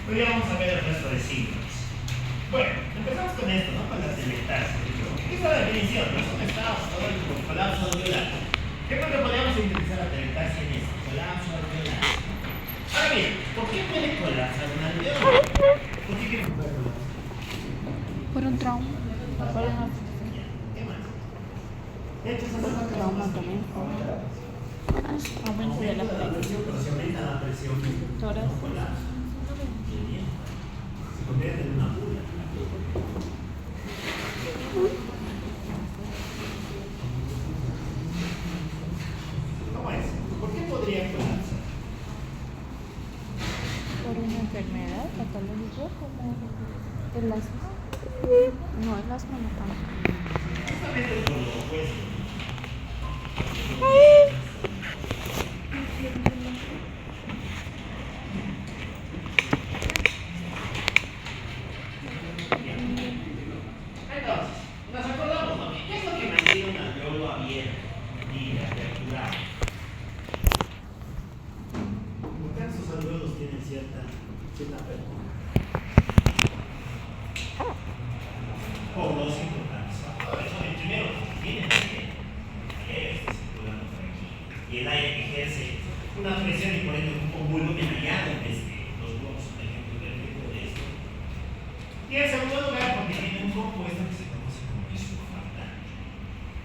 Hoy día vamos a ver el resto de signos. Bueno, empezamos con esto, ¿no? Con la teletasia. ¿Qué es la definición? No es un estado con colapso alveolar. ¿Qué es lo que podríamos utilizar la teletasia en esto? Colapso alveolar. Ahora bien, ¿por qué puede colapsar un alveolo? ¿Por qué quiere colapsar? Por un trauma. Por una... ¿Qué más? De hecho, se un trauma también. Aumento de la presión. Pero se aumenta la presión. Toras. Colapso. Se convierte en una pula. ¿Cómo es? ¿Por qué podría colapsar? Por una enfermedad patológica como el asma. No, el asma no tanto. Justamente por lo opuesto. Entonces, nos acordamos, ¿no? ¿Qué es lo que mantiene un alveolo abierto y aperturado? Porque esos alveolos tienen cierta apertura. Por dos importantes factores. El primero, tiene el aire está circulando por aquí. Y el aire ejerce una presión y por ende un volumen allá donde los globos son el ejemplo perfecto de esto. Y en segundo lugar, porque tiene un compuesto que se conoce como surfactante.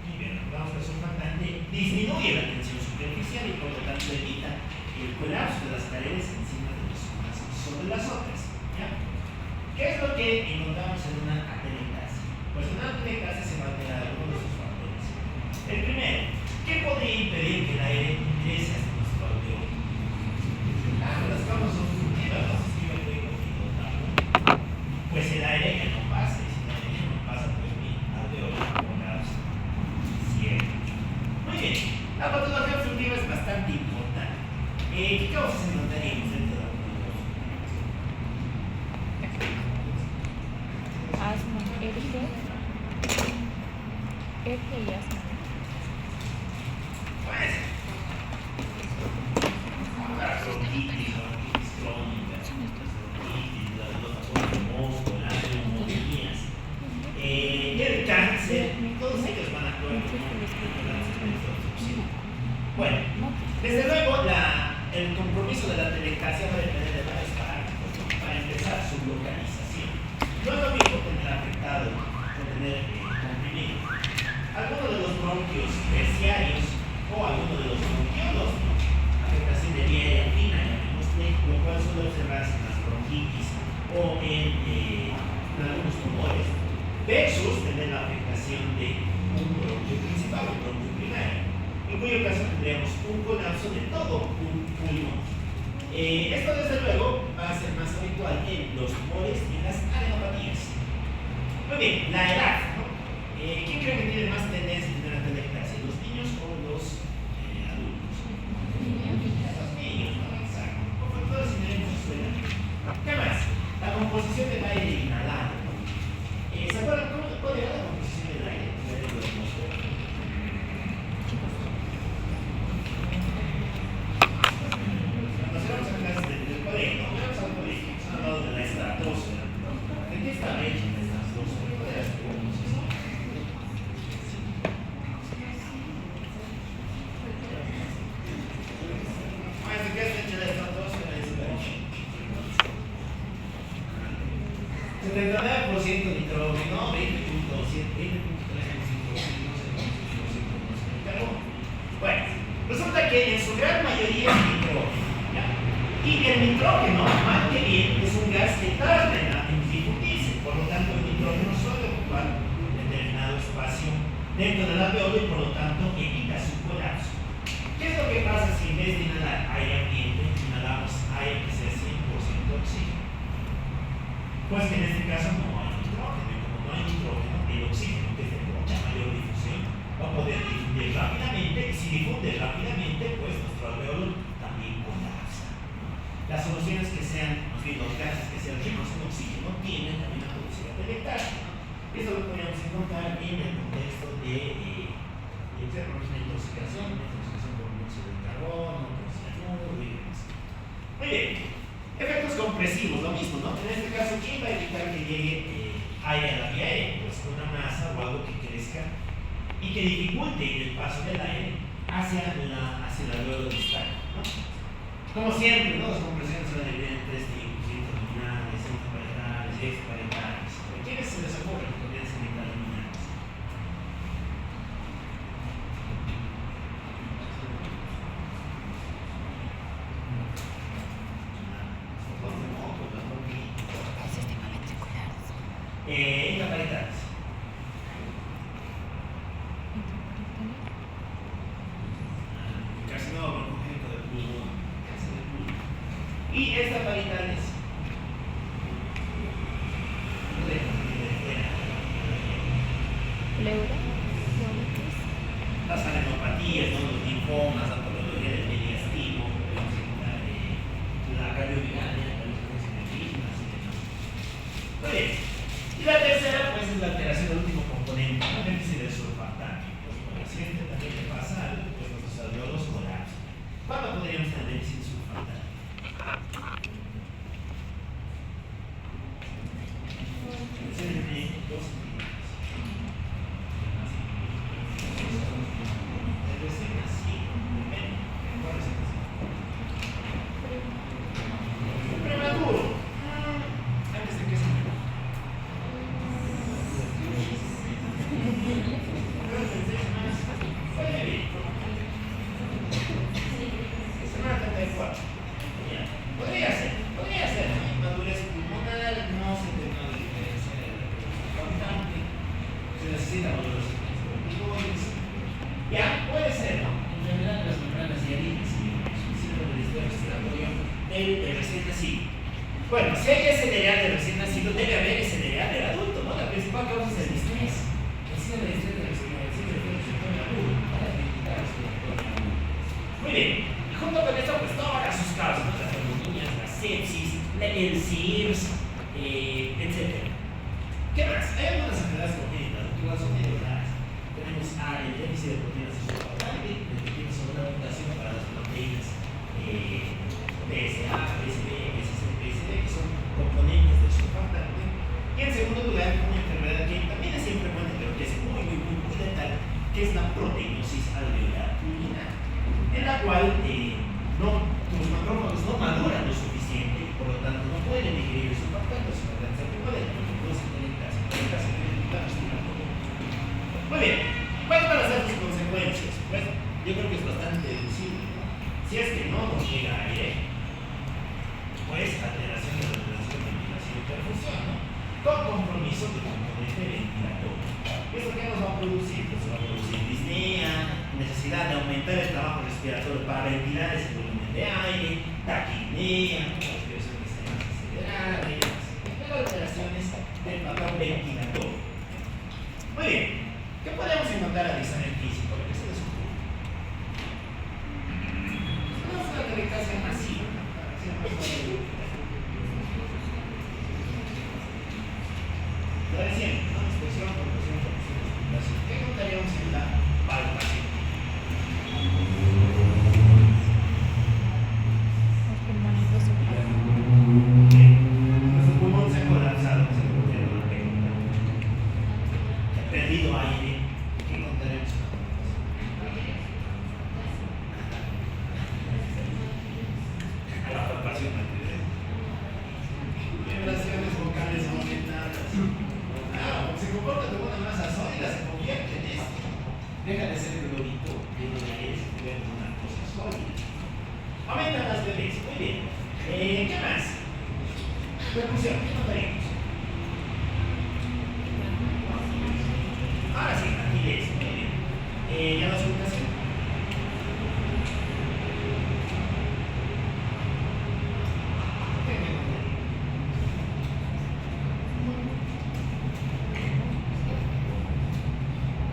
Y bien, recordamos que el surfactante disminuye la tensión superficial y por lo tanto evita el colapso de las paredes encima de las unas sobre las otras. ¿Ya? ¿Qué es lo que encontramos en una atelectasia? Pues en una atelectasia se va a alterar algunos de sus factores. El primero, ¿qué podría impedir que el aire ingrese hasta nuestro alveolo? Las camas son fluidas, no se escribe el rico pues el aire que no pasa, y si el aire que no pasa, pues mi alveolo colapsa. Cierto. Muy bien, la patología obstructiva es bastante importante. ¿Qué causas encontraríamos dentro de la patología? Asma, F y asma. Pues, la bronquitis crónica, los tapones de mosco, las neumonías, el cáncer, todos ellos van a actuar como la obstrucción. Bueno, desde luego el compromiso de la atelectasia va a depender de varios parámetros. Para empezar, su localización. No es lo mismo tener afectado o tener comprimido alguno de los bronquios terciarios o alguno de los bronquiolos, ¿no? Afectación de vía aérea fina, lo cual suele observarse en las bronquitis o en algunos tumores, versus tener la afectación de un bronquio principal, un bronquio primario, en cuyo caso tendríamos un colapso de todo un pulmón. Esto desde luego va a ser más habitual en los tumores y en las adenopatías. Muy bien, la edad, ¿no? ¿Quién cree que tiene más tendencia a tener atelectasia? ¿Los niños o los adultos? Los niños, ¿no? Exacto. Por todos si tenemos escuela. ¿Qué más? La composición del aire inhalado. ¿Se acuerdan cuál era la composición del aire? Nos vamos a clases del colegio, no vamos al colegio, nos han hablado de la estratosfera. ¿De qué está hecha la estratosfera? ¿Cuál era su composición? ¿De qué está hecha la estratosfera? 79% nitrógeno, 20.3% carbono. Bueno, resulta que en su gran mayoría es nitrógeno. ¿Ya? Y el nitrógeno, más que bien, es un gas que tarda en difundirse. Por lo tanto, el nitrógeno suele ocupar un determinado espacio dentro del alveolo y por lo tanto evita su colapso. ¿Qué es lo que pasa si en vez de inhalar aire ambiente, inhalamos aire que sea 100% oxígeno? Pues que en este caso no hay nitrógeno, y como no hay nitrógeno, el oxígeno, que es de mucha mayor difusión, va a poder difundir rápidamente, y si difunde rápidamente, pues nuestro alveolo también colapsa. Las soluciones que sean, los gases que sean ricos en oxígeno, tienen también la producción atelectasia. Esto lo podríamos encontrar en el contexto de una intoxicación por monóxido de carbono, por cianuro y demás. Muy bien, efectos complejos. compresivos, lo mismo, ¿no? En este caso, ¿quién va a evitar que llegue aire a la vía aérea? Pues una masa o algo que crezca y que dificulte el paso del aire hacia la luego distal, ¿no? Como siempre, ¿no? Las compresiones se van a dividir en tres tipos: intraluminales, intraparetales y extraparetales. ¿A quiénes se les ocurre que podrían ser intraluminales? Sistema ventricular. Intraparetales. Carcinoma congénito del pulmón, cáncer del pulmón. Y extraparetales. Pleura. Diabetes. Las adenopatías, ¿no? Los linfomas, la patología del mediastino, podemos encontrar la cardiomigalia, las enzimas y demás. Muy bien. Y la tercera, pues, es la alteración del último componente, el déficit del surfactante. Pues, con el paciente también le pasa algo, pues nuestros alveolos colapsan. ¿Cuándo podríamos tener déficit de surfactante? Entre 2 centímetros. El recién nacido, depende. ¿Cuál recién nacido? Prematuro. Antes de que se muera. Puede vivir. Semana 34. Ya. Podría ser. Madurez pulmonar, no se terminó de diferenciar el constante. Se necesita madurez pulmonar. Ya, puede ser, ¿no? Enfermedad de las membranas diaríticas y síndrome del sistema respiratorio del recién nacido. Bueno, si hay SDA del recién nacido, debe haber SDA del adulto, ¿no? La principal causa es el distrés. El síndrome del estrés del respiratorio agudo, para identificar el respiratorio agudo. Muy bien, y junto con esto, pues todas sus causas, ¿no? Las neumonías, la sepsis, el SIRS, etc. ¿Qué más? Hay algunas enfermedades congénitas, que igual son medio raras. Tenemos el déficit de proteínas de surfactante, que tiene sobre una mutación para las proteínas PSA, PSB, PSC, PSD, que son componentes del surfactante. Y en segundo lugar, una enfermedad que también es siempre buena, pero que es muy letal, que es la proteinosis alveolar pulmonar, en la cual tus macrófagos no maduran lo suficiente y por lo tanto no pueden digerir el surfactante, sino que se pueden Muy bien, ¿cuáles van a ser sus consecuencias? Pues yo creo que es bastante deducible, ¿no? Si es que no nos llega aire, pues alteración de la regulación de ventilación y perfusión, ¿no? Con compromiso de componente ventilatorio. ¿Esto qué nos va a producir? Pues va a producir disnea, necesidad de aumentar el trabajo respiratorio para ventilar ese volumen de aire, taquipnea, respiración que esté más acelerada y demás. Pero alteraciones del patrón ventilatorio. Muy bien. ¿Qué podemos encontrar al examen físico? ¿Qué se les ocurre? Tenemos una cavitación masiva. Lo de siempre, ¿no? Inspección, compresión, circulación. ¿Qué encontraríamos en la palpación? Los pulmones resoplan. Nuestro pulmón se ha colapsado, se ha convertido en una pequeña. Ha perdido aire. ¿Qué encontraremos en la palpación? La palpación anterior. Vibraciones vocales aumentadas. Porque se comporta como una masa sólida, se convierte en esto. Deja de ser globito, lleno de aire, se convierte en una cosa sólida. Aumentan las bebés, muy bien. ¿Qué más? Percusión, ¿qué notaremos? Ahora sí, agilez, muy bien. ¿Ya la auscultación?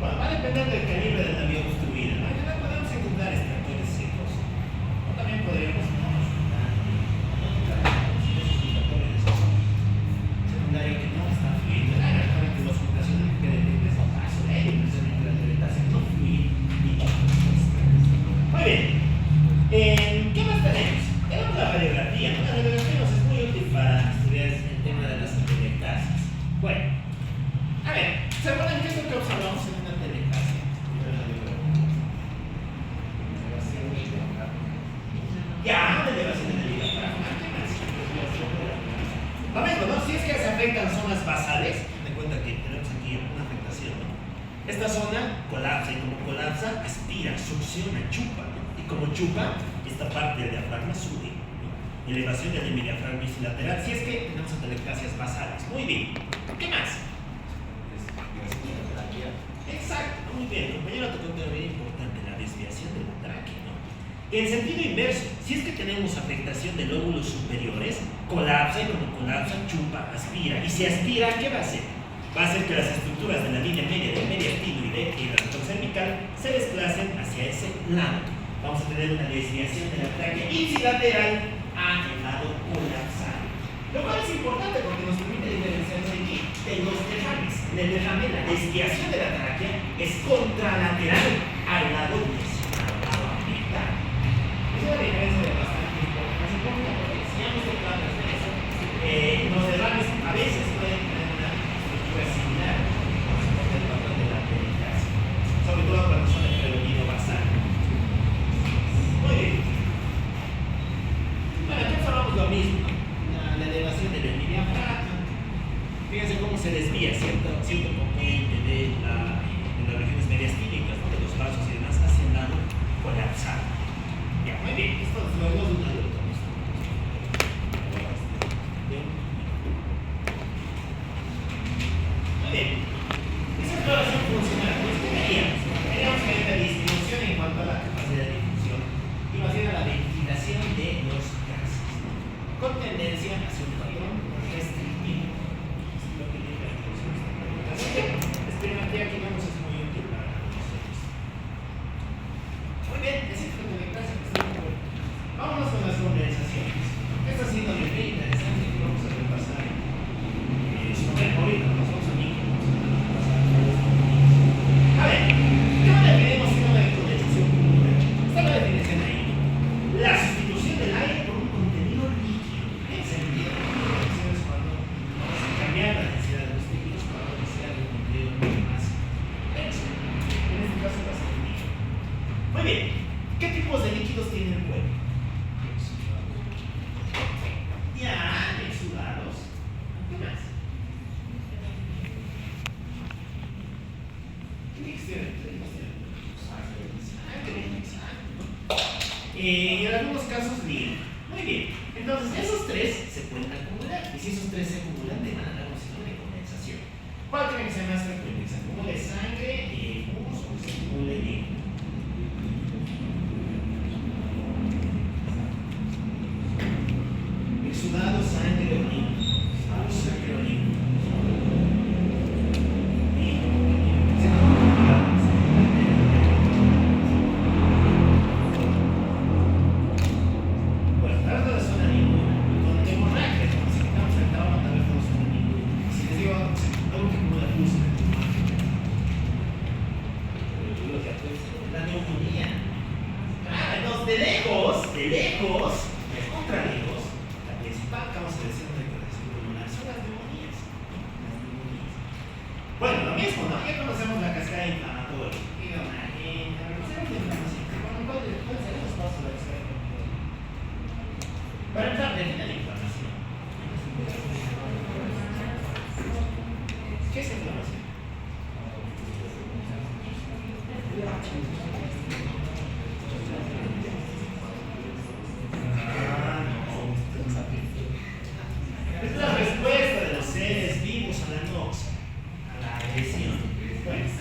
Bueno, va a depender del calibre de la vía obstruida, ¿no? En general podemos encontrar extractores secos, o también podríamos no auscultar, secundario que no está fluido. Recuerden que la auscultación lo que detecta es el paso de aire, precisamente la dilatación no fluir y todo. Muy bien. ¿Qué más tenemos? Tenemos la radiografía, ¿no? La radiografía nos es muy útil para colapsa, aspira, succiona, chupa, ¿no? Y como chupa, esta parte del diafragma sube, ¿no? Elevación del hemidiafragma lateral, si es que tenemos atelectasias basales. Muy bien. ¿Qué más? Exacto, muy bien. Compañero, tocó un tema bien importante, la desviación de la tráquea, ¿no? En sentido inverso, si es que tenemos afectación de lóbulos superiores, colapsa y cuando colapsa, chupa, aspira. Y si aspira, ¿qué va a hacer? Va a hacer que las estructuras de la línea media del mediastino y del reactor cervical se desplacen hacia ese lado. Vamos a tener una desviación de la tráquea ipsilateral a el lado colapsado. Lo cual es importante porque nos permite diferenciarnos de los derrames. En el derrame, la desviación de la tráquea es contralateral al lado lesionado, al lado afectado. Es una diferencia bastante importante porque si hemos tocado eso, los derrames a veces pueden tener una estructura similar con el patrón de la atelectasia, sobre todo cuando son de predomino basal. Muy bien. Bueno, aquí observamos lo mismo, ¿no? La elevación del hemidiafragma. Fíjense cómo se desvía cierto componente de las regiones mediastínicas, ¿no? De los vasos y demás hacia el lado colapsado. Ya, muy bien, esto es lo de un lado. Muy bien, esa exploración funcional, pues ¿qué veríamos? Veríamos que hay una distribución en cuanto a la capacidad de difusión y más bien a la ventilación de los gases, ¿no? Con tendencia hacia un patrón restrictivo. Lo que tiene la difusión. Así que experimenté aquí, vamos, es muy útil para nosotros. Muy bien, es esto de clase que está muy bueno. Vámonos con las condensaciones. Esto ha sido muy interesante que vamos a repasar. Ahorita nos vamos a mí. A ver, ¿cómo definimos una condensación pura? Está la definición ahí. La sustitución del aire por un contenido líquido. En sentido, es cuando vamos a cambiar la densidad de los líquidos para que sea de un contenido mucho más denso. En este caso va a ser el líquido. Muy bien, ¿qué tipos de líquidos tiene el cuerpo? Ya, exudados. ¿Qué más? Y en algunos casos líquido. Muy bien, entonces esos tres se pueden acumular y si esos tres se acumulan te van a dar un signo de condensación. ¿Cuál tiene que ser más frecuente? ¿Que se acumule sangre, humus o que se acumule líquido? Exudado, sangre o líquido. Sangre o líquido. De lejos, es contra lejos, la principal causa de hipertensión pulmonar son las neumonías. Bueno, lo mismo, ¿no? Ya conocemos la cascada inflamatoria. Conocemos la inflamación. ¿Cuáles serían los pasos de la cascada inflamatoria? Para entrar, define la inflamación. ¿Qué es inflamación? Es la respuesta de los seres vivos a la nox, a la agresión. Bueno,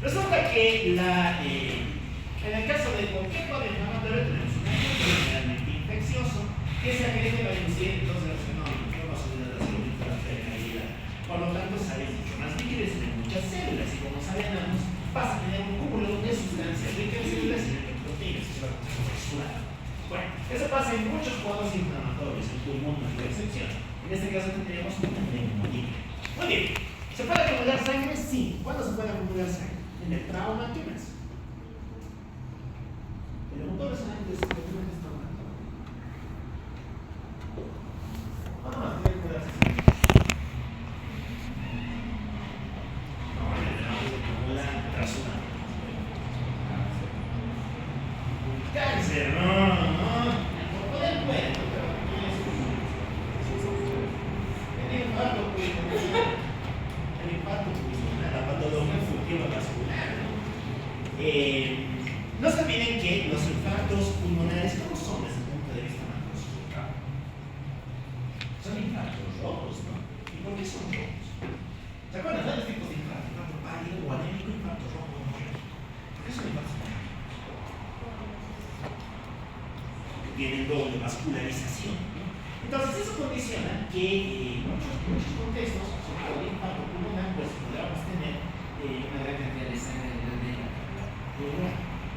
resulta que en el caso de cualquier cuadro inflamatorio tenemos un agente generalmente infeccioso que se agrega a inducir entonces los fenómenos, ¿no? Vasodilatación, hipercaída. Por lo tanto, salen mucho más líquidos en muchas células y como sabemos, pasa a tener un cúmulo de sustancias ricas en células y de proteínas que se va a exudar. Bueno, eso pasa en muchos cuadros inflamatorios, el pulmón no es la excepción. En este caso tendríamos una neumonía. Muy bien, ¿se puede acumular sangre? Sí. ¿Cuándo se puede acumular sangre? En el trauma, ¿qué más? El motor de sangre es traumático. ¿Cuándo más tiene que acumularse sangre? No, en el trauma se acumula tras una. Cáncer, no. Por poder puede, pero el infarto pulmonar, la patología obstructiva vascular, ¿no? no se olviden que los infartos pulmonares, ¿cómo son desde el punto de vista macroscópico? Son infartos rojos, ¿no? ¿Y por qué son rojos? ¿Se acuerdan de los tipos de infarto? Infarto pálido o anémico, infarto rojo o moreno. ¿Por qué son infartos pálidos? Porque tienen doble vascularización, ¿no? Entonces eso condiciona que en muchos contextos, sobre todo el infarto pulmonar, pues podamos tener una gran cantidad de sangre en el medio.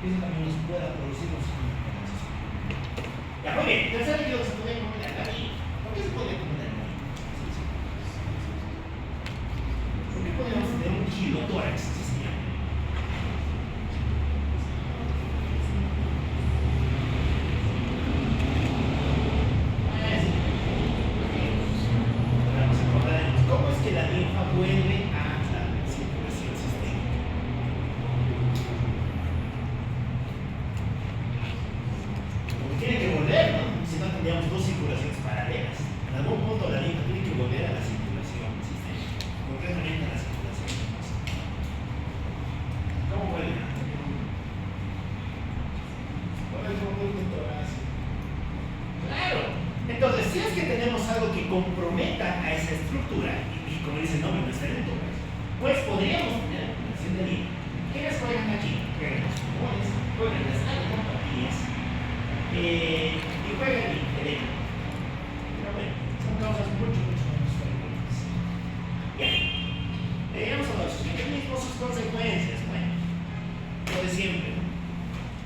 Eso también nos pueda producir un signo de canalización. Ya, muy bien. Tercer líquido que se puede combinar, la orina. ¿Por qué se puede combinar la orina? ¿Por qué podemos tener un kilotórax? Así se llama. Vamos a acordarnos. ¿Cómo es que la linfa vuelve a la circulación sistémica? Porque tiene que volver, ¿no? Si no tendríamos dos circulaciones paralelas. En algún punto la linfa tiene que volver a la circulación sistémica, concretamente a la circulación venosa. ¿Cómo vuelve? Claro. Entonces, si es que tenemos algo que comprometa a esa estructura, y como dice el nombre, no está en el tórax, pues podríamos tener acumulación de linfa. ¿Quiénes juegan aquí? Juegan los pulmones, juegan las alveopatías, y juegan el cerebro. Pero bueno, son causas mucho menos frecuentes. Ya. Veamos a los mecanismos, sus consecuencias. Bueno, lo de siempre, ¿no?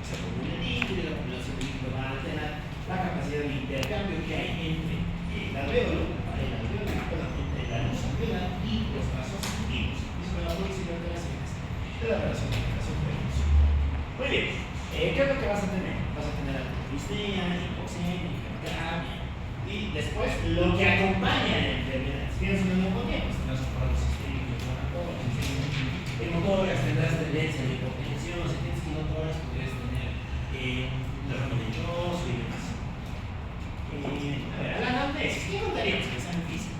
Se acumula líquido y la acumulación de líquido va a alterar la capacidad de intercambio que hay entre el alvéolo, la pared alveolar, entre la luz alveolar y los vasos sanguíneos. Eso me va a producir alteraciones de la relación de comunicación venosa. Muy bien. ¿Qué es lo que vas a tener? Vas a tener apoplistea, hipoxemia, hipercamia, y después lo que acompaña a la enfermedad. Si tienes una neumonía, pues tendrás aparatos sistémicos, hemotórax, tendrás tendencia a la hipotensión, si tienes quinotórax, podrías tener derrame lechoso y demás. A ver, a la anamnesis, ¿qué contaríamos que examen físico?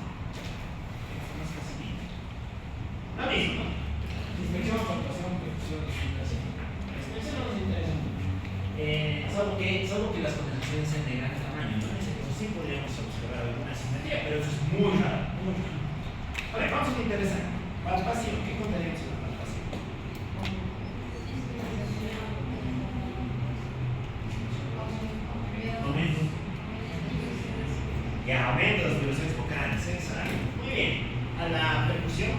Más facilito. Lo mismo, ¿no? Inspección, palpación, percusión, estimulación. La inspección no nos interesa mucho. Solo que las condensaciones sean de gran tamaño, ¿no? En ese caso sí podríamos observar alguna simetría, pero eso es muy raro, muy raro. A ver, vamos a lo interesante. Palpación, ¿qué contaríamos en la palpación? Aumento. Ya, aumento las vibraciones vocales, exacto. Muy bien. A la percusión.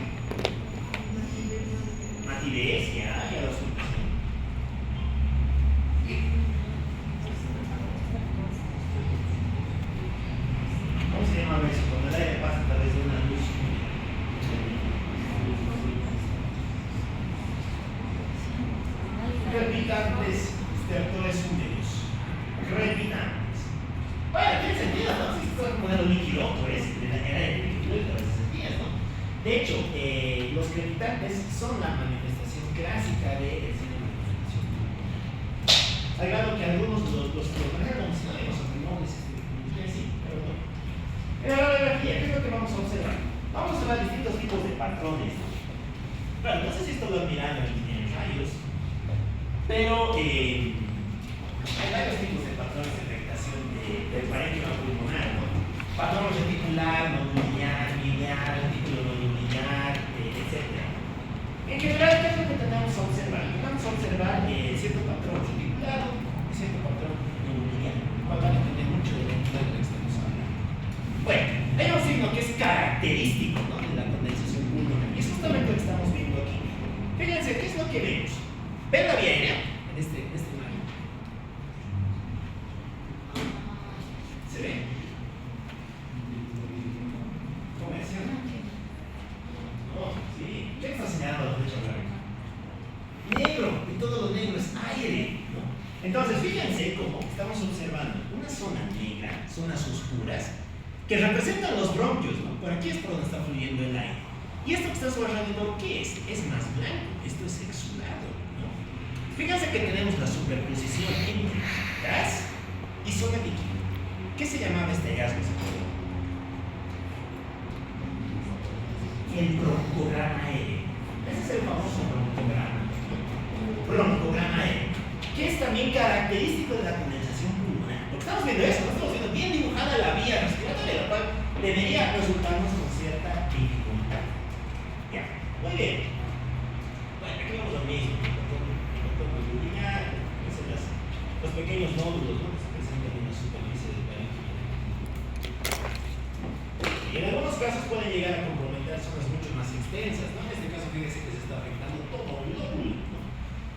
Matidez, ya la auscultación. ¿Cómo se llama eso? Cuando el aire pasa a través de una luz. Repitantes, estertores húmedos. Repitantes. Bueno, tiene sentido, ¿no? Si se puede poner un líquido, pues, en la era de líquido y todas esas vías, ¿no? De hecho, los crepitantes son la manifestación clásica del síndrome de concentración. Al grado que algunos los manejan como sinónimos o primones, sí, pero bueno. En la radiografía, ¿qué es lo que vamos a observar? Vamos a observar distintos tipos de patrones. Claro, no sé si esto lo han mirado en rayos, pero hay varios tipos de patrones de afectación del parénquima pulmonar, ¿no? Patrón reticular, nodular, biliar, retículo nodular, etc. En general, ¿qué es lo que tenemos a observar? Vamos a observar cierto patrón reticular y cierto patrón nodular, el cual va a depender mucho de la entidad de la que estamos hablando. Bueno, hay un signo que es característico, ¿no?, de la condensación pulmonar, y es justamente lo que estamos viendo aquí. Fíjense, ¿qué es lo que vemos? ¿Ven la vía aérea? En este imagen. ¿Se ve? ¿Cómo es? Oh, sí. ¿Qué está señalando la flecha blanca? Negro, y todo lo negro es aire, ¿no? Entonces, fíjense cómo estamos observando una zona negra, zonas oscuras, que representan los bronquios, ¿no? Por aquí es por donde está fluyendo el aire. Y esto que está sobre alrededor, ¿qué es? Es más blanco, esto es exudado, ¿no? Fíjense que tenemos la superposición entre gas y zona líquida. ¿Qué se llamaba este gas? El broncograma aéreo. Ese es el famoso broncograma. Broncograma aéreo. que es también característico de la condensación pulmonar. Porque estamos viendo eso, estamos viendo bien dibujada la vía respiratoria, la cual debería resultarnos con cierta dificultad. Ya, muy bien. Bueno, aquí vemos lo mismo. Los pequeños nódulos, ¿no?, que se presentan en la superficie del parénquima. Y en algunos casos pueden llegar a comprometer zonas mucho más extensas, ¿no? En este caso, fíjense que se está afectando todo el lóbulo, ¿no?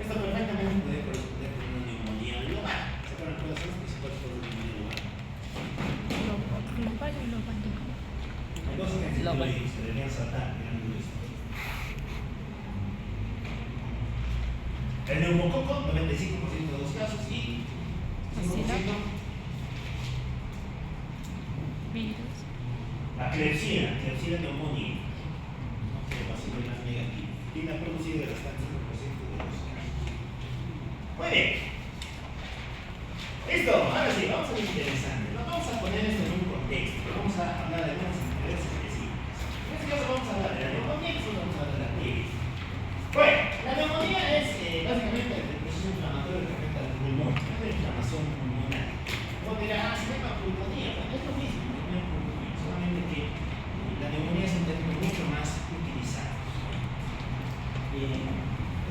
Esto perfectamente puede corresponder con una neumonía lobar. ¿Se acuerdan cuáles son los principales por una neumonía lobar? Hay dos que se deberían saltar, mirando esto. El neumococo, 95% de los casos, y 5%. Virus. La Klebsiella neumonía, no tiene bacillus negativo, tiene producido el restante 5% de los casos. Muy bien. Listo, ahora sí, vamos a lo interesante. Vamos a poner esto en un contexto. Vamos a hablar de algunas enfermedades específicas. En este caso vamos a hablar de la neumonía, y después vamos a hablar de la TB. Bueno, la neumonía es básicamente el proceso inflamatorio que afecta al pulmón, es la inflamación pulmonar. Uno dirá, se llama pulmonía, bueno, es lo mismo, no es pulmonía, solamente que la neumonía es un término mucho más utilizado.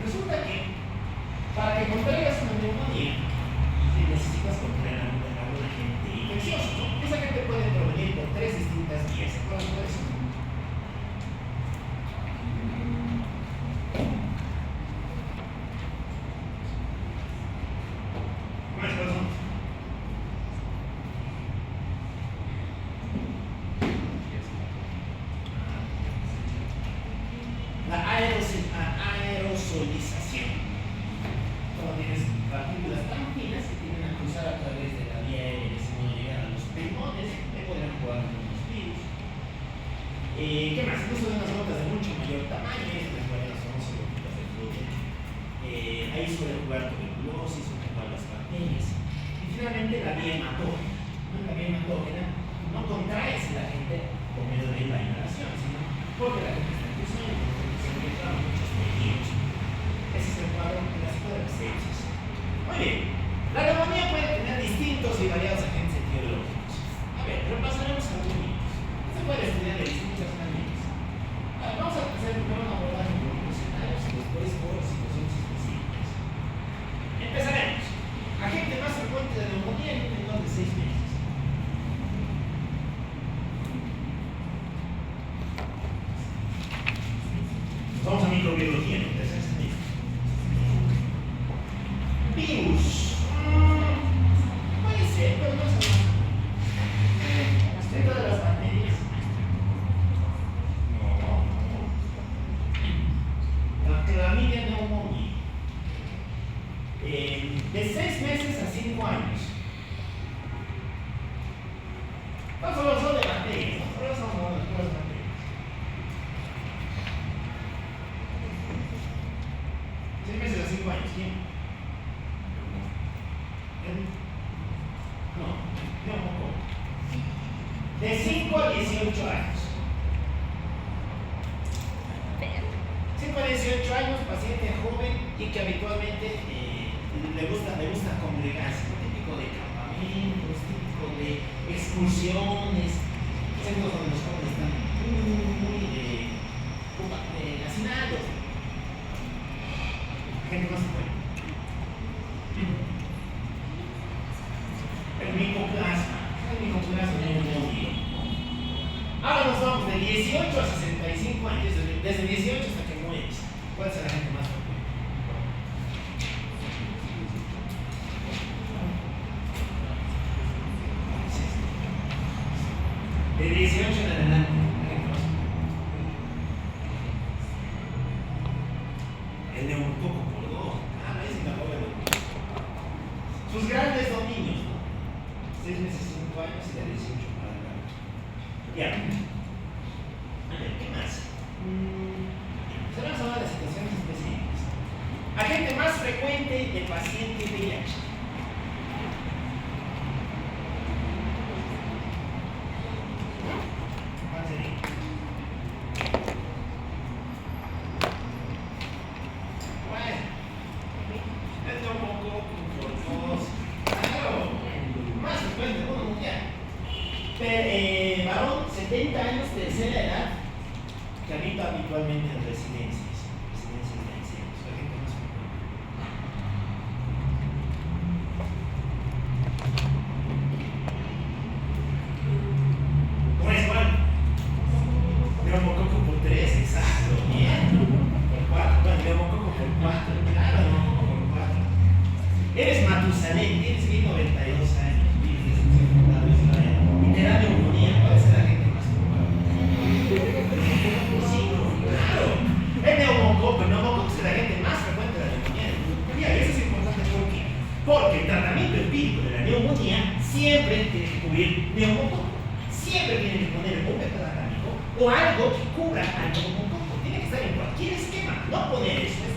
Resulta que para que contraigas una neumonía, necesitas contraer algún agente infeccioso, ¿no? Ese agente puede provenir por tres distintas vías. ¿Cuáles son? Aerosolización. Como tienes partículas tan finas que tienden a cruzar a través de la vía aérea, si no llegar a los pulmones, te podrán jugar con los virus. ¿Qué más? Incluso de unas gotas de mucho mayor tamaño, las cuales las famosas gotitas de flujo. Ahí suele jugar tuberculosis, suele jugar las bacterias. Y finalmente la vía hematógena. La vía hematógena no contrae la gente por medio de la inhalación, sino porque la gente está cruzando, porque se encuentran muchos tejidos. Ese es el cuadro clásico de las sepsis. Muy bien. La neumonía puede tener distintos y variados agentes etiológicos. A ver, repasaremos algunos. Se puede estudiar de distintas maneras. Vamos a hacer primero un abordaje por los escenarios y después por situaciones específicas. Empezaremos. Agente más frecuente de neumonía en un menor de 6 meses. Vamos a microbiología, ¿no? Tercer semestre. Virus. Puede ser, pero no sabemos. Aspecto de las bacterias. No. La clamidia neumonía. De 6 meses a 5 años. Vamos a hablar solo de bacterias, ¿no? Ahora vamos a hablar de las bacterias. Meses a 5 años, ¿quién? No, poco. De 5 a 18 años. 5 a 18 años, paciente joven y que habitualmente le gusta congregarse, típico de campamentos, típico de excursiones, centros donde los jóvenes están muy hacinados. Gente más fuerte. El micoplasma neumonía. Ahora nos vamos de 18 a 65 años, desde 18 hasta que mueres. ¿Cuál será la gente más frecuente? De 18 en adelante. El neumococo por 2. Ese tampoco es lo. Sus grandes dominios, ¿no? 6 meses, 5 años y de 18 para adelante. Ya. A ver, ¿qué más? Se vamos a hablar de situaciones específicas. Agente más frecuente de paciente VIH. ¿Cuál sería? Bueno, es neumococo. 70 años, tercera edad, que habita habitualmente en residencias de ancianos, la gente más joven. ¿Cómo es, Juan? Neumococo por 3, exacto, bien. Por 4, bueno, neumococo por 4, claro, neumococo por 4. Eres Matusalén, tienes 1092 años, vives desde el fundado de Israel. Y te da neumonía, ¿cuál es la gente más probable? Sí, claro. El neumococo es la gente más frecuente de la neumonía del mundo. Y eso es importante, ¿por qué? Porque el tratamiento empírico de la neumonía siempre tiene que cubrir neumococo. Siempre tiene que poner un betalácnico o algo que cubra al neumococo. Tiene que estar en cualquier esquema, no poner eso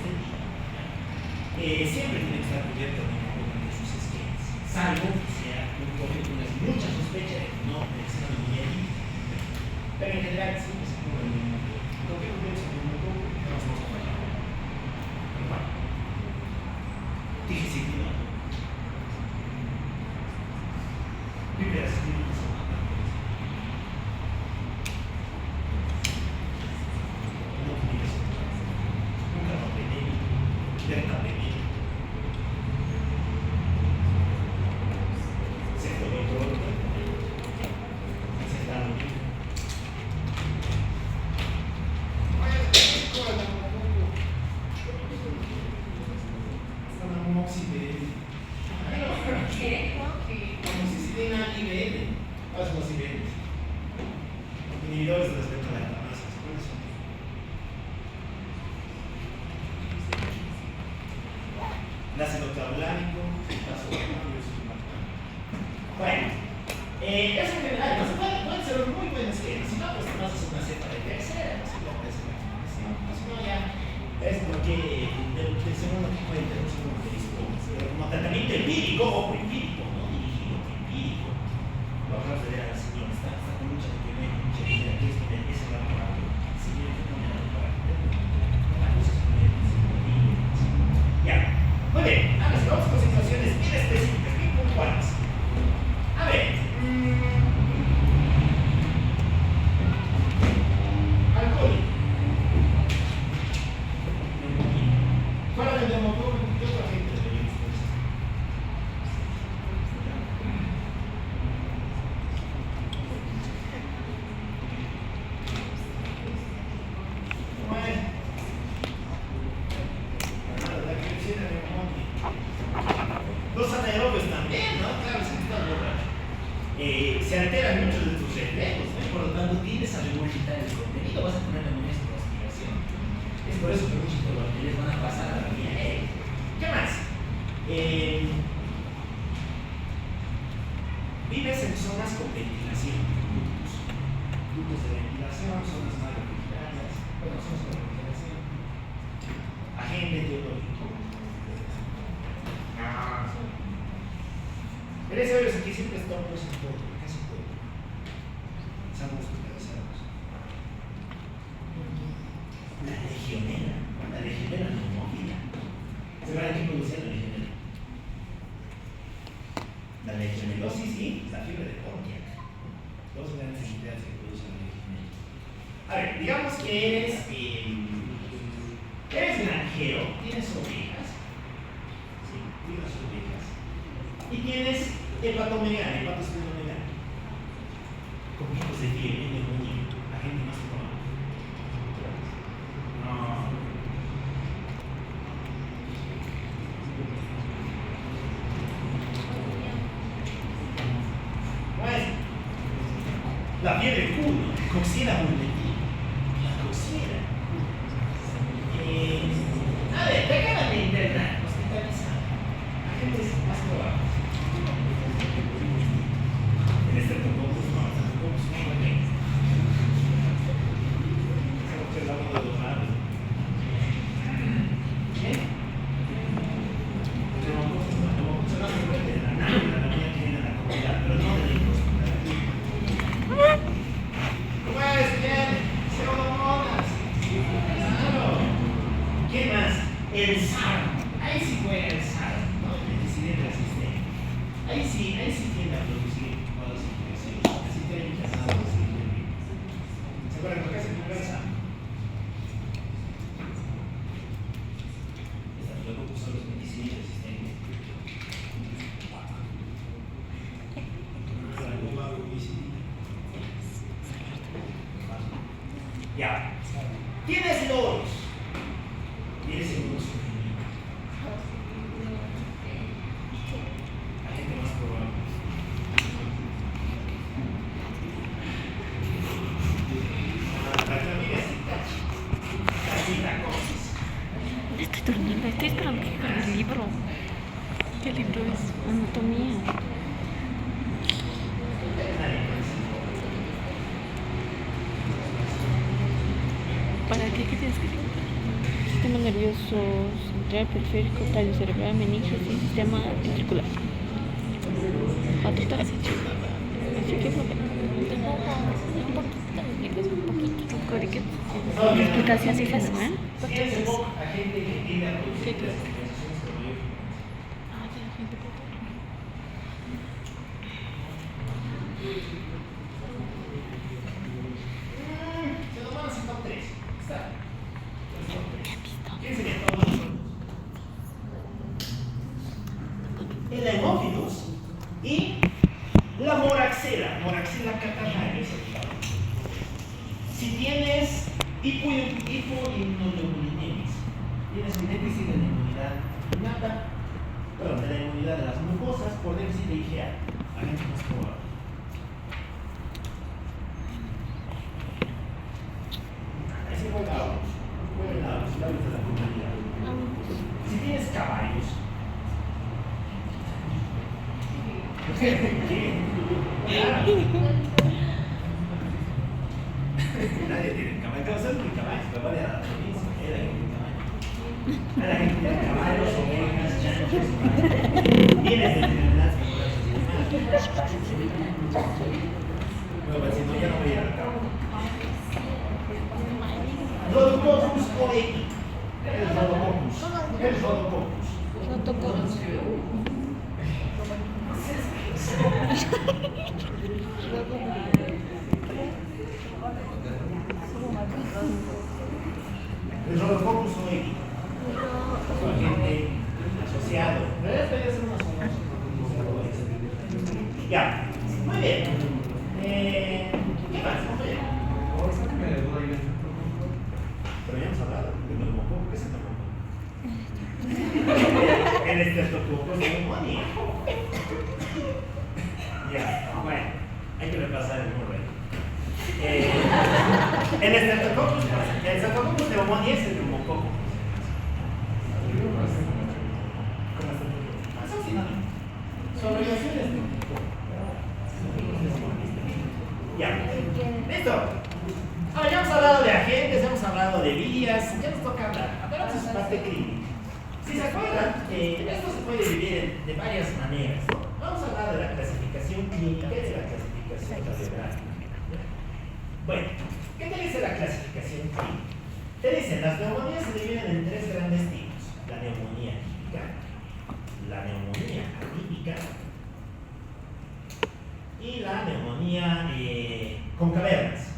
siempre tiene que estar cubierto el neumococo de sus esquemas, salvo que sea un COVID con mucha sospecha de que no sea una neumonía líquida. Pero en general siempre se cubre el neumococo. Lo que cubrimos el neumococo no nos vamos a fallar. Igual. Dije sí, no. Primera sentencia. Inhibidores de respecto a la eutanasia. ¿Cuáles son? El ácido clavulánico, bueno, eso en general, no se puede ser un muy buen esquema. Si no, pues no haces una cepa de tercera, no se puede hacer la combinación. Si no, ya es porque del segundo que puede tener un segundo pero como tratamiento empírico, ojo empírico, no dirigido, empírico. Vamos a ver a la señora, está con mucha idea que esto es el aparato. Si viene que poner el aparato, ya. Muy bien, ahora si vamos con situaciones bien específicas, bien puntuales. A ver. Alcohólico. Fuera del neumococo, ¿qué otra gente deberíamos pensar? Bueno. La creciente neumonía. Los anaerobios también, ¿no? Claro, se están borrachos. Se alteran muchos de tus reflejos, ¿no? Por lo tanto, tienes a regurgitar el contenido, vas a tener neumonía por aspiración. Es por eso que muchos probabilidades van a pasar a la vía aérea. ¿Qué más? Vives en zonas con ventilación, ductos de ventilación, zonas mal ventiladas, bueno, zonas con ventilación, agente teológico. Eres sabios aquí siempre estamos en todo, casi todo. Estamos hospitalizados. La legionela neumófila. ¿Se van aquí producir la legionela? La legionelosis y la fiebre de Pontiac. Dos grandes entidades que producen la legionela. A ver, digamos que eres granjero, tienes ovejas. Sí, tienes ovejas. Y tienes hepatomegalia, hepatosplenomegalia. Con picos de fiebre, neumonía, la gente más probable. No. Pues, la fiebre Q, coxina bulletina. La coxina. A ver, te acaban de internar, hospitalizado. La gente es más probable. En este Streptococcus no, Streptococcus no lo tengo. Creo que el agua de donar. ¿Bien? El Streptococcus no se puede de la nada, la niña tiene la comunidad, pero no de la hospitalaria. Pues bien, pseudomonas. Claro. ¿Qué más? El SAR. Ahí sí juega el SAR, ¿no? El incidente asistente. Ahí sí tiende a producir cuadros infecciosos. Así que hay que casar los Ya. Tienes loros. Tienes un sufrimiento. Hay gente más probable. La familia sí, casi la conoces. Estoy durmiendo, estoy esperando que cargue el libro. ¿Qué libro es? Anatomía. ¿Para qué? ¿Qué tienes que leer? Sistema nervioso central, periférico, tallo cerebral, meninges y sistema ventricular. Otro tareas. Así que un poquito, explicación de fenomenal. Si tienes poca gente que tiene a producir ¿Qué? las conversaciones con ellos. Se nos van a hacer top 3. Está. ¿Quién sería todos los otros? El hemófilos y la moraxela. Moraxela catarrhalis. Si tienes hipoinmunoglobuliniemia, tienes un déficit de la inmunidad innata, perdón, de la inmunidad de las mucosas por déficit de IgA, agente más probable. Ese fue el labio de la comunidad. Si tienes caballos, ¿qué? Nadie tiene caballos. ¿Sabes qué caballos? Caballos de la provincia. Era el caballo. Era gente de caballos, ovejas, chanchos. Tienes determinadas mejoras. Bueno, si no, ya no voy a ir al campo. Rhodococcus oeki. ¿Qué es Rhodococcus? ¿Qué es Rhodococcus? El Rhodococcus oeki. Su agente asociado. Ya. Muy bien. ¿Qué más? Pero ya hemos hablado del neumococo. ¿Qué es el neumococo? El estreptococo es neumonía. Ya, bueno, hay que repasar el número. El estreptococcus neumonía es el neumococo. Son sinónimos. Son abreviaciones de neumococo. Ya, listo. Ahora ya hemos hablado de agentes, hemos hablado de vías, ya nos toca hablar. Ahora de su parte clínica. Si se acuerdan, esto se puede dividir de varias maneras, ¿no? Vamos a hablar de la clasificación clínica y de la clasificación radiográfica. Bueno, ¿qué te dice la clasificación clínica? Te dicen, las neumonías se dividen en tres grandes tipos. La neumonía típica, la neumonía atípica y la neumonía con cavernas.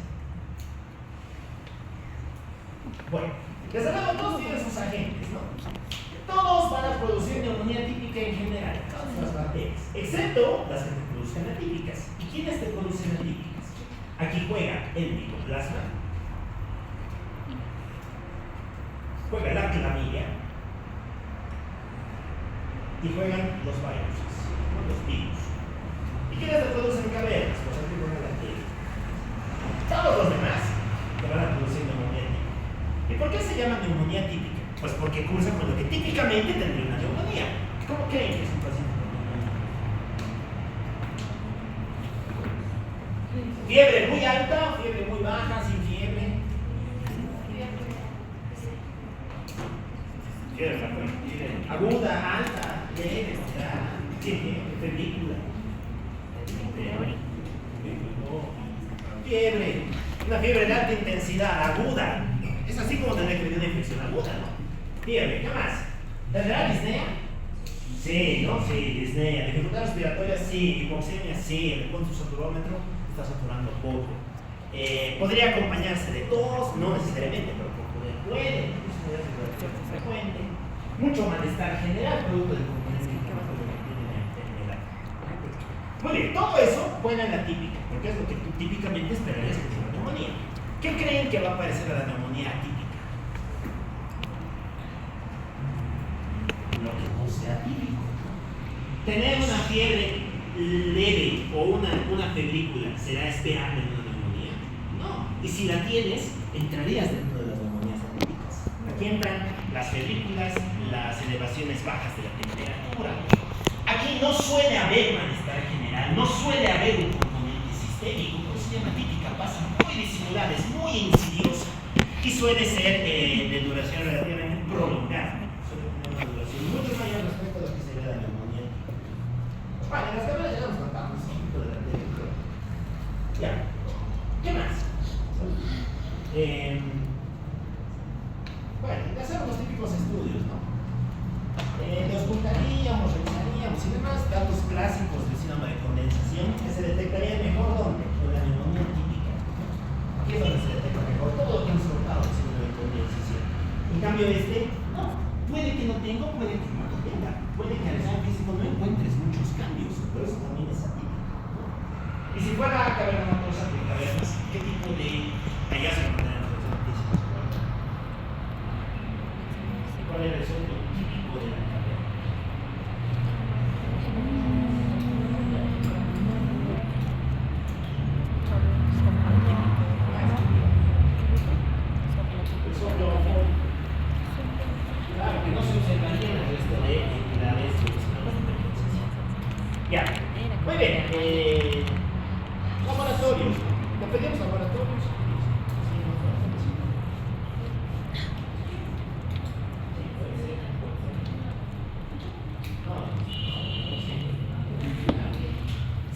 Bueno, desde luego todos tienen sus agentes, ¿no? Todos van a producir neumonía típica en general, todas las bacterias, excepto las que te producen atípicas. ¿Y quiénes te producen atípicas? Aquí juega el micoplasma, juega la clamidia y juegan los virus, los virus. ¿Y quiénes te producen cavernas? Pues aquí juega la bacteria. Todos los demás te van a producir neumonía típica. ¿Y por qué se llama neumonía típica? Pues porque cursa con lo que típicamente tendría una neumonía. ¿Cómo creen que es un paciente con neumonía? Fiebre muy alta, fiebre muy baja, sin fiebre. Fiebre aguda, alta, leve, moderada, sin fiebre, febrícula. Fiebre, una fiebre de alta intensidad, aguda. Es así como tener que una infección aguda, ¿no? Fiebre, ¿qué más? ¿Tendrá disnea? Sí, ¿no? Sí, disnea. Dificultad respiratoria, sí. Hipoxemia, sí. El saturómetro está saturando poco. Podría acompañarse de tos, no necesariamente, pero puede. Frecuente. Mucho malestar general, producto del componente inflamatorio que tiene la enfermedad. Muy bien, todo eso juega en la típica, porque es lo que tú típicamente esperarías que sea una neumonía. ¿Qué creen que va a parecer a la neumonía atípica? Lo que no sea típico. Tener una fiebre leve o una febrícula, ¿será esperable en una neumonía? No. Y si la tienes, entrarías dentro de las neumonías atípicas. Aquí entran las febrículas, las elevaciones bajas de la temperatura. Aquí no suele haber malestar general, no suele haber un componente sistémico, por eso se llama típica, pasa muy disimulada, es muy insidiosa y suele ser de duración relativamente prolongada. Suele tener una duración mucho mayor respecto a lo que se ve de la neumonía. Vale, en las cámaras ya nos contamos un poquito de la técnica. Ya. ¿Qué más? Bueno, ya hacemos los típicos estudios, ¿no? Los buscaríamos, revisaríamos y demás, datos clásicos del síndrome de condensación que se detectaría mejor ¿dónde? En la neumonía típica. Aquí es donde se detecta mejor todo lo que hemos tratado del síndrome de condensación. En cambio no, puede que no tenga, puede que no lo tenga, puede que al examen físico no encuentres muchos cambios, pero eso también es atípico. Y si fuera cavernomatosa, pues cavernas, ¿qué tipo de hallazgo tenemos en los físicos? ¿Cuál era el sueldo típico de la caverna? El soplo, claro, que no se observaría en el resto de entidades de los sistemas de condensación. Ya, muy bien. Laboratorios. ¿Le pedimos laboratorios?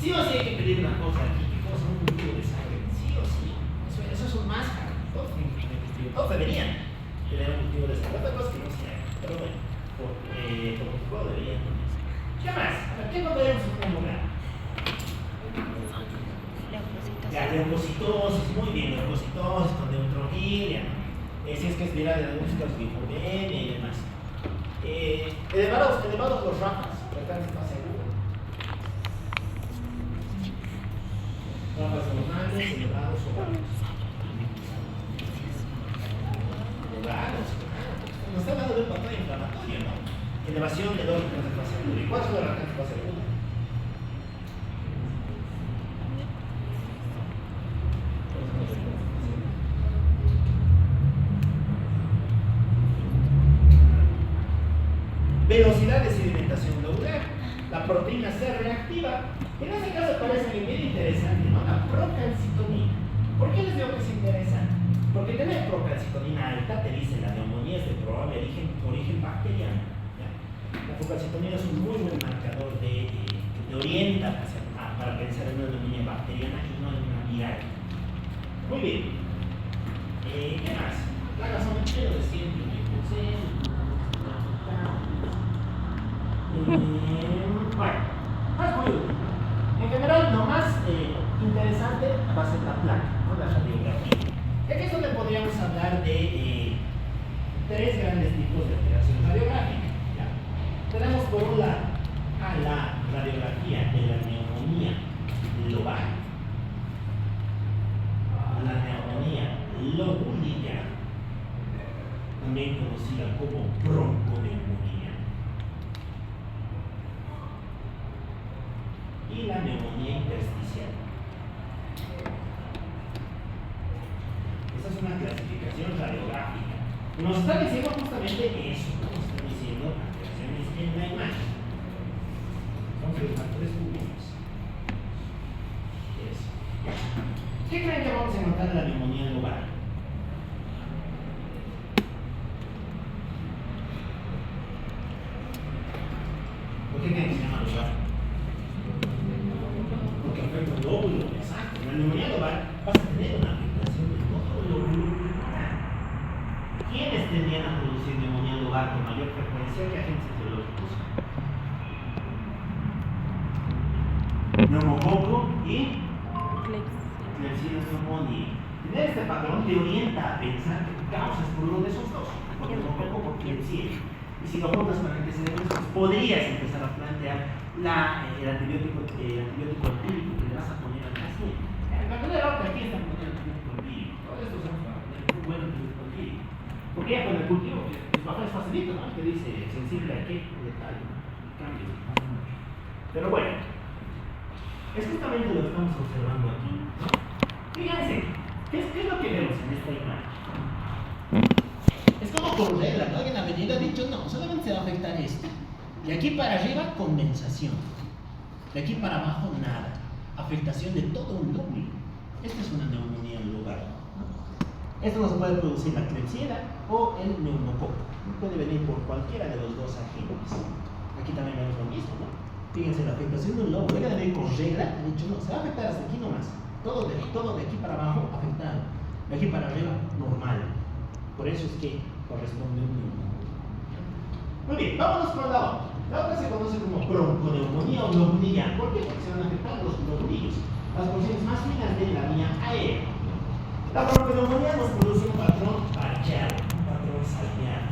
Sí o sí hay que pedir una cosa aquí, que todos son un cultivo de sangre. Sí o sí. Eso es un máscara. Todos deberían tener un cultivo de sangre. Otra cosa que no se haga. Pero bueno, por protocolo deberían. ¿Qué más? A ver, ¿qué no debemos conmemorar? La leucocitosis, muy bien, leucocitosis con neutrofilia, si es que es viral de la música, linfopenia y demás. Elevados los rapas, el cáncer fase agudo. Rapas normales, elevados o bajos. Elevados, nos está hablando de un patrón inflamatorio, ¿no? Elevación de dos cáncer fase agudo. ¿Y cuál es el cáncer fase agudo? Velocidad de sedimentación globular. La proteína C reactiva. En este caso parece bien interesante, ¿no? La procalcitonina. ¿Por qué les digo que es interesante? Porque tener procalcitonina alta te dice la neumonía es de probable origen bacteriano. ¿Ya? La procalcitonina es un muy buen marcador que te orienta para pensar en una neumonía bacteriana y no en una viral. Muy bien. ¿Qué más? La gasometría de 100%. Bueno, más muy útil. En general, lo más interesante va a ser la placa, ¿no? La radiografía. Y aquí es donde podríamos hablar de tres grandes tipos de alteración radiográfica. ¿Ya? Tenemos por un lado a la radiografía de la neumonía lobar, la neumonía lobulilla, también conocida como bronconeumonía, y la neumonía intersticial. Esa es una clasificación radiográfica. Nos está diciendo justamente eso, ¿no? Nos está diciendo alteraciones en la imagen. Entonces, los factores públicos. Eso. ¿Qué creen que vamos a encontrar en la neumonía lobar? ¿Por qué creen que se llama lobar? Porque afecta un lóbulo, exacto. En la neumonía lobar vas a tener una afectación del lóbulo pulmonar. ¿Quiénes tendrían a producir neumonía lobar con mayor frecuencia que agentes etiológicos? Neumococo y Klebsiella pneumoniae. Tener este patrón te orienta a pensar que tu causa es por uno de esos dos, por neumococo o por Klebsiella. Y si lo juntas con antecedentes, pues podrías empezar a plantear el antibiótico empírico que le vas a poner al paciente. En la manera que aquí está poniendo el antibiótico empírico, ¿no? Todo esto es muy bueno que les contigo. Porque ya con el cultivo, pues bajar es facilito, ¿no? Que dice sensible a qué detalle, cambio, pero bueno, es justamente lo que estamos observando aquí, ¿no? Fíjense, ¿qué es lo que vemos en esta imagen? Es como por regla, ¿no? Alguien ha venido y ha dicho, no, solamente se va a afectar esto. De aquí para arriba, condensación. De aquí para abajo, nada. Afectación de todo un lóbulo. Esta es una neumonía en lugar, ¿no? Esto nos puede producir la Klebsiella o el neumococo. Puede venir por cualquiera de los dos agentes. Aquí también vemos lo mismo, ¿no? Fíjense, la afectación de un lóbulo. Venga de venir con regla, ha dicho, no, se va a afectar hasta aquí nomás. Todo de aquí para abajo, afectado. De aquí para arriba, normal. Por eso es que corresponde un neumococo. Muy bien, vámonos con la otra. La otra se conoce como bronconeumonía o neumonía. ¿Por qué? Porque se van a afectar los bronquillos, las porciones más finas de la vía aérea. La bronconeumonía nos produce un patrón parcial, un patrón salteado.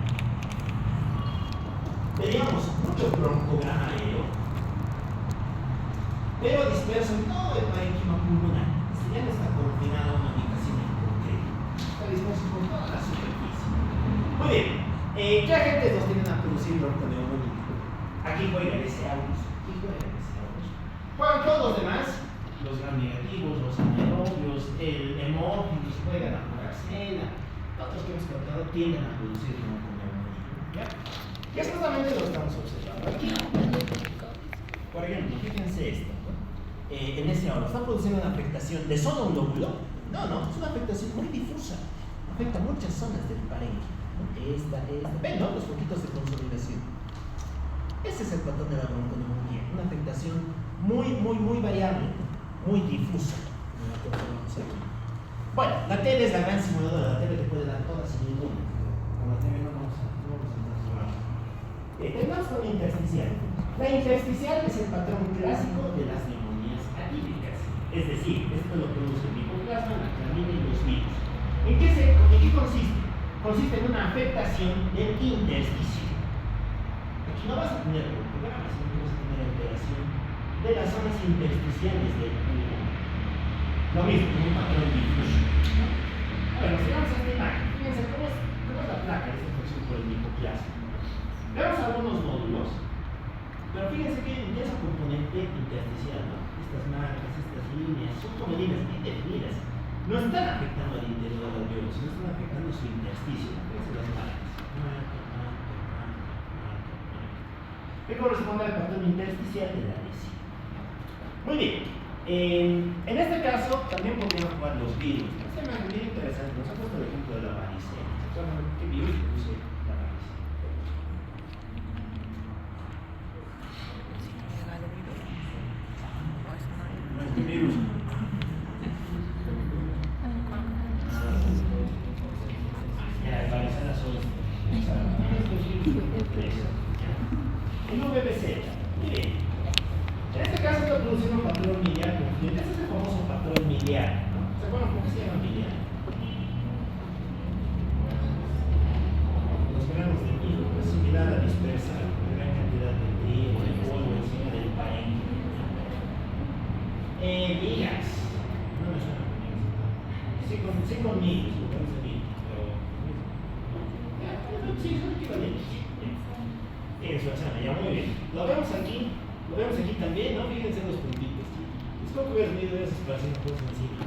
Veríamos mucho broncograma aéreo, pero disperso en todo el parénquima pulmonar. Este ya no está confinado a una ubicación en concreto. Está disperso por toda la superficie. Muy bien. ¿Qué agentes nos tienen a producir bronconeumonía? Aquí juega el S-Aurus. Juegan todos los demás, los gram negativos, los anaerobios, el hemófilos, juegan a jugar cena. Otros que hemos contado tienden a producir bronconeumonía. ¿Ya? Y es justamente lo que estamos observando aquí. Por ejemplo, fíjense esto. En S-Aurus, ¿está produciendo una afectación de solo un lóbulo? No, es una afectación muy difusa. Afecta muchas zonas del parénquima. Esta. Ven, ¿no? Los foquitos de consolidación. Ese es el patrón de la bronconeumonía, una afectación muy variable, muy difusa. Bueno, la tele es la gran simuladora, la tele te puede dar todas sin ninguna. Con la tele no vamos a transformar. Terminamos con la intersticial. La intersticial es el patrón clásico de las neumonías atípicas. Es decir, esto lo produce el micoplasma, la clamina y los virus. ¿En qué consiste? Consiste en una afectación del intersticio. Aquí no vas a tener programa, sino que vas a tener alteración de las zonas intersticiales del pulmón. Lo mismo, con un patrón difuso. Bueno, sigamos esta imagen. Fíjense cómo es la placa de esta infección por el micoplasma. Vemos algunos nódulos, pero fíjense que hay un intenso componente intersticial, ¿no? Estas marcas, estas líneas, son como líneas bien definidas. No están afectando al interior del alveolo, sino están afectando su intersticio. Fíjense las marcas. Que corresponde al patrón intersticial de la lesión. Muy bien. En este caso, también podríamos jugar los virus. Este es muy interesante. Nos ha puesto el ejemplo de la varicela. ¿Qué virus produce la varicela? No es un virus. Ya, la varicela solo el VBZ. Muy bien. En este caso está produciendo un patrón miliar confluente. Este es el famoso patrón miliar, ¿no? ¿Se acuerdan por qué se llama miliar? Los granos de trigo es similar a dispersa una gran cantidad de trigo, de polvo encima del parénquima. Migas. No me suena con migas. Sí con migas, lo pueden servir, pero sí, son equivalentes. Eso, ya muy bien. Lo vemos aquí también, ¿no? Fíjense los puntitos. Es como que hubieras medido esas para hacer una cosa sencilla.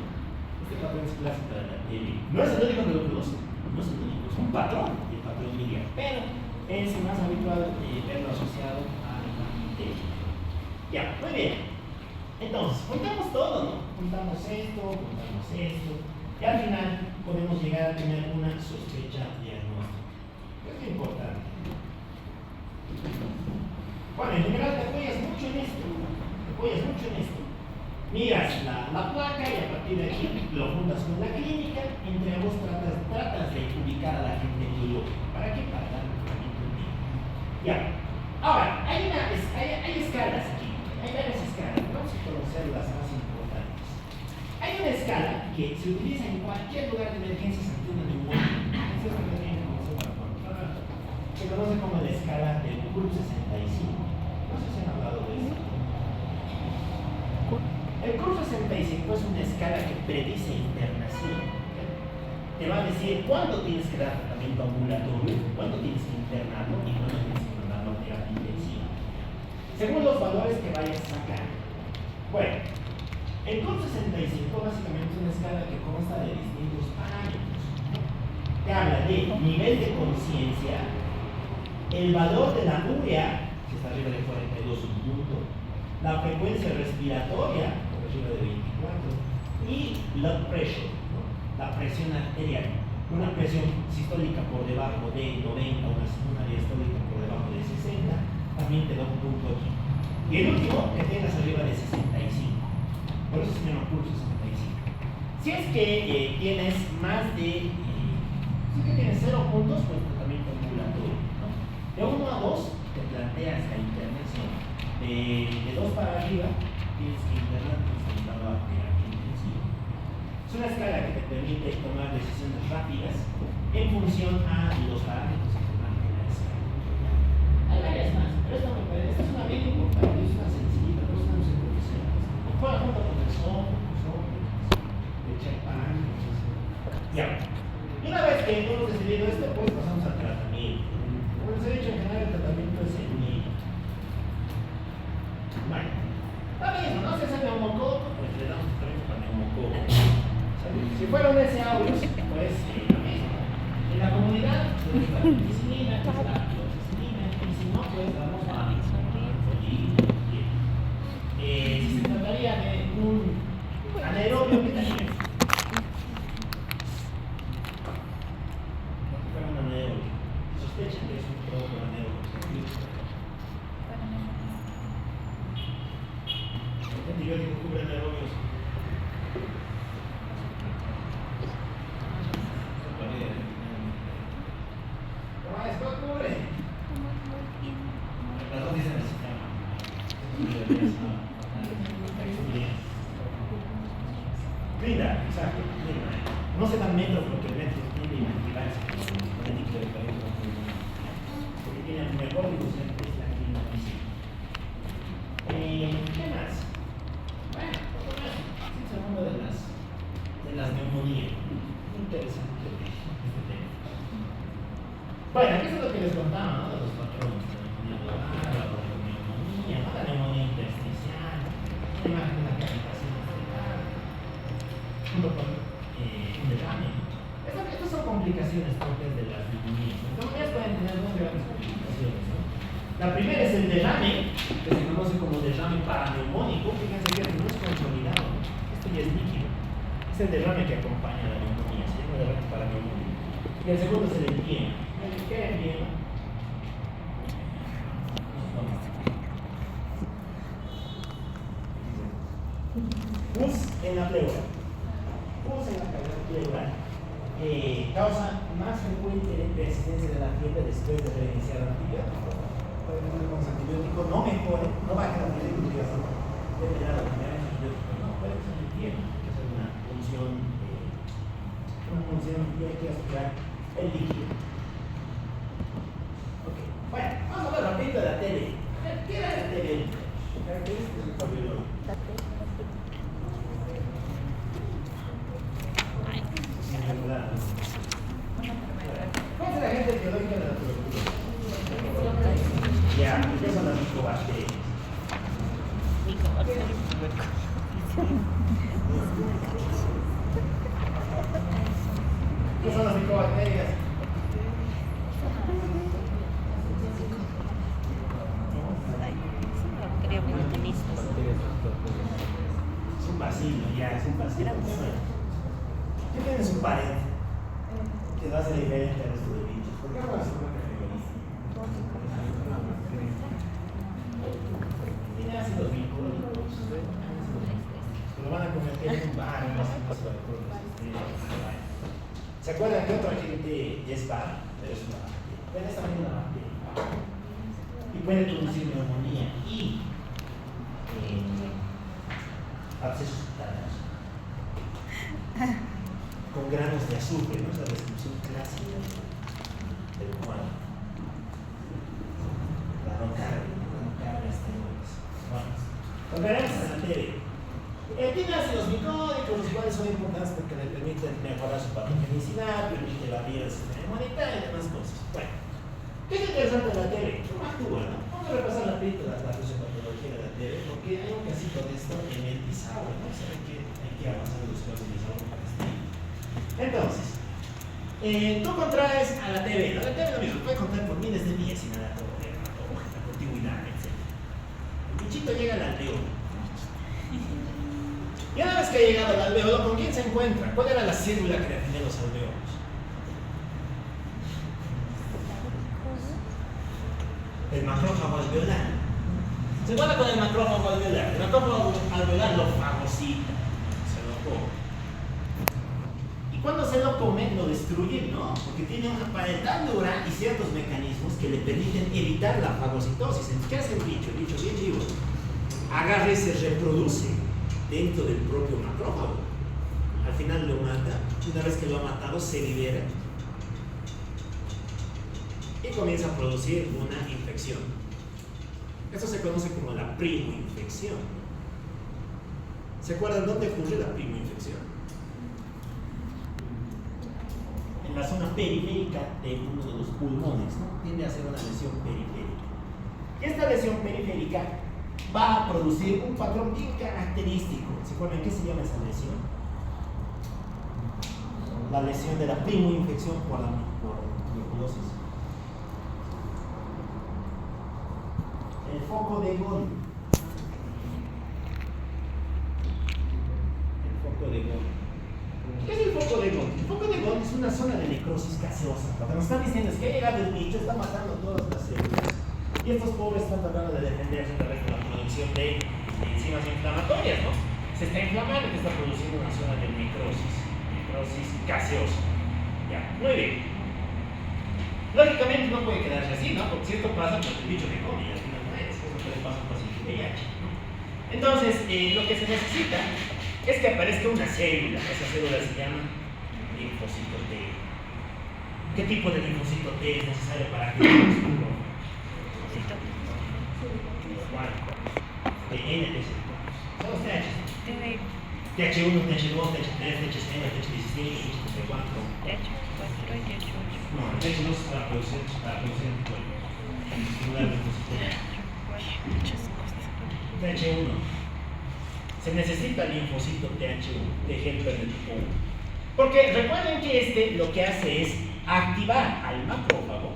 Este patrón es clásico de la tele. No es el único que lo produce, no es el único, es un patrón, el patrón miliar. Pero es más habitual verlo asociado a la tele. Ya, muy bien. Entonces, juntamos todo, ¿no? Juntamos esto, y al final podemos llegar a tener una sospecha diagnóstica. Es muy importante. Bueno, en general te apoyas mucho en esto. Miras la placa y a partir de aquí lo juntas con la clínica. Entre ambos tratas de ubicar a la gente biológica. ¿Para qué? Para dar un tratamiento médico. Ya. Ahora, hay escalas aquí. Hay varias escalas. Vamos a conocer las más importantes. Hay una escala que se utiliza en cualquier lugar de emergencias ante una neumonía. Se conoce como la escala del CURB 65. No sé si han hablado de eso. El CURB 65 es una escala que predice internación. te va a decir cuándo tienes que dar tratamiento ambulatorio, cuándo tienes que internarlo y cuándo tienes que mandarlo a terapia intensiva, según los valores que vayas sacando. Bueno, el COP 65 básicamente es una escala que consta de distintos parámetros. Te habla de nivel de conciencia, el valor de la urea, que está arriba de 42 un punto, la frecuencia respiratoria, por arriba de 24, y blood pressure, ¿no? La presión arterial. Una presión sistólica por debajo de 90, una diastólica por debajo de 60, también te da un punto aquí. Y el último, que tengas arriba de 65. Por eso se llama pulso 65. Si es que tienes más de, si es que tienes 0 puntos, pues tratamiento ambulatorio, ¿no? De 1 a 2 te planteas la internación. De 2 para arriba tienes que internar consultado a terapia intensiva. Es una escala que te permite tomar decisiones rápidas en función a los parámetros que te marca la escala. Hay varias más, pero esta es una bien importante, es una sencillita, pero es una muy profesional. Juega junto con el son, de Chapán, ya. Y una vez que hemos decidido esto, pues pasamos al tratamiento. Como les he dicho, en general el tratamiento es el mismo. Bueno, está bien, no se hace neumococo, pues le damos tratamiento para neumococo. Si fuera un SAUS, pues lo mismo. En la comunidad, pues la penicilina, la clorexidina, y si no, pues damos a si se trataría de un anaerobio, ¿qué tal? Si fuera un anaerobio, sospechan que es un producto anaerobio. ¿Qué antibiótico cubre anaerobios? ¿Esto cubre? Las dos dicen así. Linda, exacto. No se dan metros porque el metro tiene que activarse con el líquido de cabello. Porque tiene el mejor difusión que es la clínica. ¿Qué más? Bueno, poco más. Sí, segundo de las neumonías. Interesante este tema. Bueno, aquí es lo que les contaba, ¿no? De los patrones de neumonía global, la neumonía, ¿no? La neumonía intersticial, la imagen de la cavitación estelar, junto con un derrame. Estas son complicaciones propias de las neumonías. Las neumonías pueden tener dos grandes complicaciones, ¿no? La primera es el derrame, que se conoce como derrame paraneumónico. Fíjense que no es consolidado, ¿no? Esto ya es líquido. Es el derrame que acompaña a la neumonía, se llama derrame paraneumónico. Y el segundo es el edema. ¿Qué es edema? Pus en la pleura. Pus en la cavidad pleural. Causa más frecuente de persistencia de la fiebre después de reiniciar el antibiótico. Puede tener con antibiótico, no mejore, no baje la fiebre, debe dar la primera antibiótico, no, puede ser el tiempo, que es una función y hay que aspirar el líquido. Ok, bueno, vamos a hablar rapidito de la tele. ¿Qué era la tele? Características del cardiólogo. ¿Cuál es la gente biológica de la tuberculosis? Ya, ¿qué son las micobacterias? ¿Qué son las micobacterias? Es un vacío, ya, es un vacío. ¿Qué tiene su pared? Que lo hace diferente al resto de bichos. ¿Por qué no se encuentra frigorífico? Tiene ácidos glicólicos. Lo van a convertir en un bar, no sé más sobre todo. ¿Se acuerdan que otro agente es bar? Pero es una bacteria. Pero es también una bacteria. Y puede producir neumonía y abscesos cutáneos con granos de azufre, ¿no? Es la descripción clásica del cuadro. La no carga esteroides. Bueno, volveremos a la tele. Tiene ácidos micónicos, los cuales son importantes porque le permiten mejorar su patogenicidad, permite la vida del sistema inmunitario y demás cosas. Bueno, ¿qué es interesante de la TV? ¿Cómo actúa, no? Vamos a repasar rapidito la fisiopatología de la TV, porque hay un casito de esto en el Pisauro, ¿no? O sea, hay que avanzar en los casos de Pisauro para este. Entonces, tú contraes a la TV, ¿no? La TV lo mismo, puede contraer por miles de días sin nada, la continuidad, etc. El bichito llega al alveolo. Y una vez que ha llegado al alveolo, ¿con quién se encuentra? ¿Cuál era la célula que define los alveolos? El macrófago alveolar. Se encuentra con el macrófago alveolar. El macrófago alveolar lo fagocita, se lo come. Y cuando se lo come, lo destruye, ¿no? Porque tiene una pared tan dura y ciertos mecanismos que le permiten evitar la fagocitosis. Entonces, ¿qué hace el bicho? El bicho bien vivo. Agarra y se reproduce dentro del propio macrófago. Al final lo mata. Una vez que lo ha matado, se libera y comienza a producir una infección. Esto se conoce como la primoinfección. ¿Se acuerdan dónde ocurre la primoinfección? En la zona periférica de uno de los pulmones, ¿no? Tiende a ser una lesión periférica. Y esta lesión periférica va a producir un patrón bien característico. ¿Se acuerdan qué se llama esa lesión? La lesión de la primoinfección por tuberculosis. El foco de Gone. El foco de Gone. ¿Qué es el foco de Gone? El foco de Gone es una zona de necrosis gaseosa. Lo que nos están diciendo es que ha llegado el bicho, está matando todas las células. Y estos pobres están tratando de defenderse a través de la producción de enzimas inflamatorias, ¿no? Se está inflamando y está produciendo una zona de necrosis gaseosa. Ya, muy bien. Lógicamente no puede quedarse así, ¿no? Porque si esto pasa, pues el bicho que come y al final muere. Eso es lo que le pasa a un paciente VIH, ¿no? Entonces, lo que se necesita es que aparezca una célula. Esa célula se llama linfocito T. ¿Qué tipo de linfocito T es necesario para que TH. Son los TH. TH1, TH2, TH3, TH6, TH16, TH4. TH4 y TH8. No, el TH2 es para producir anticuerpos. TH1. Se necesita linfocito TH1, de helper de tipo 1. Porque recuerden que este lo que hace es activar al macrófago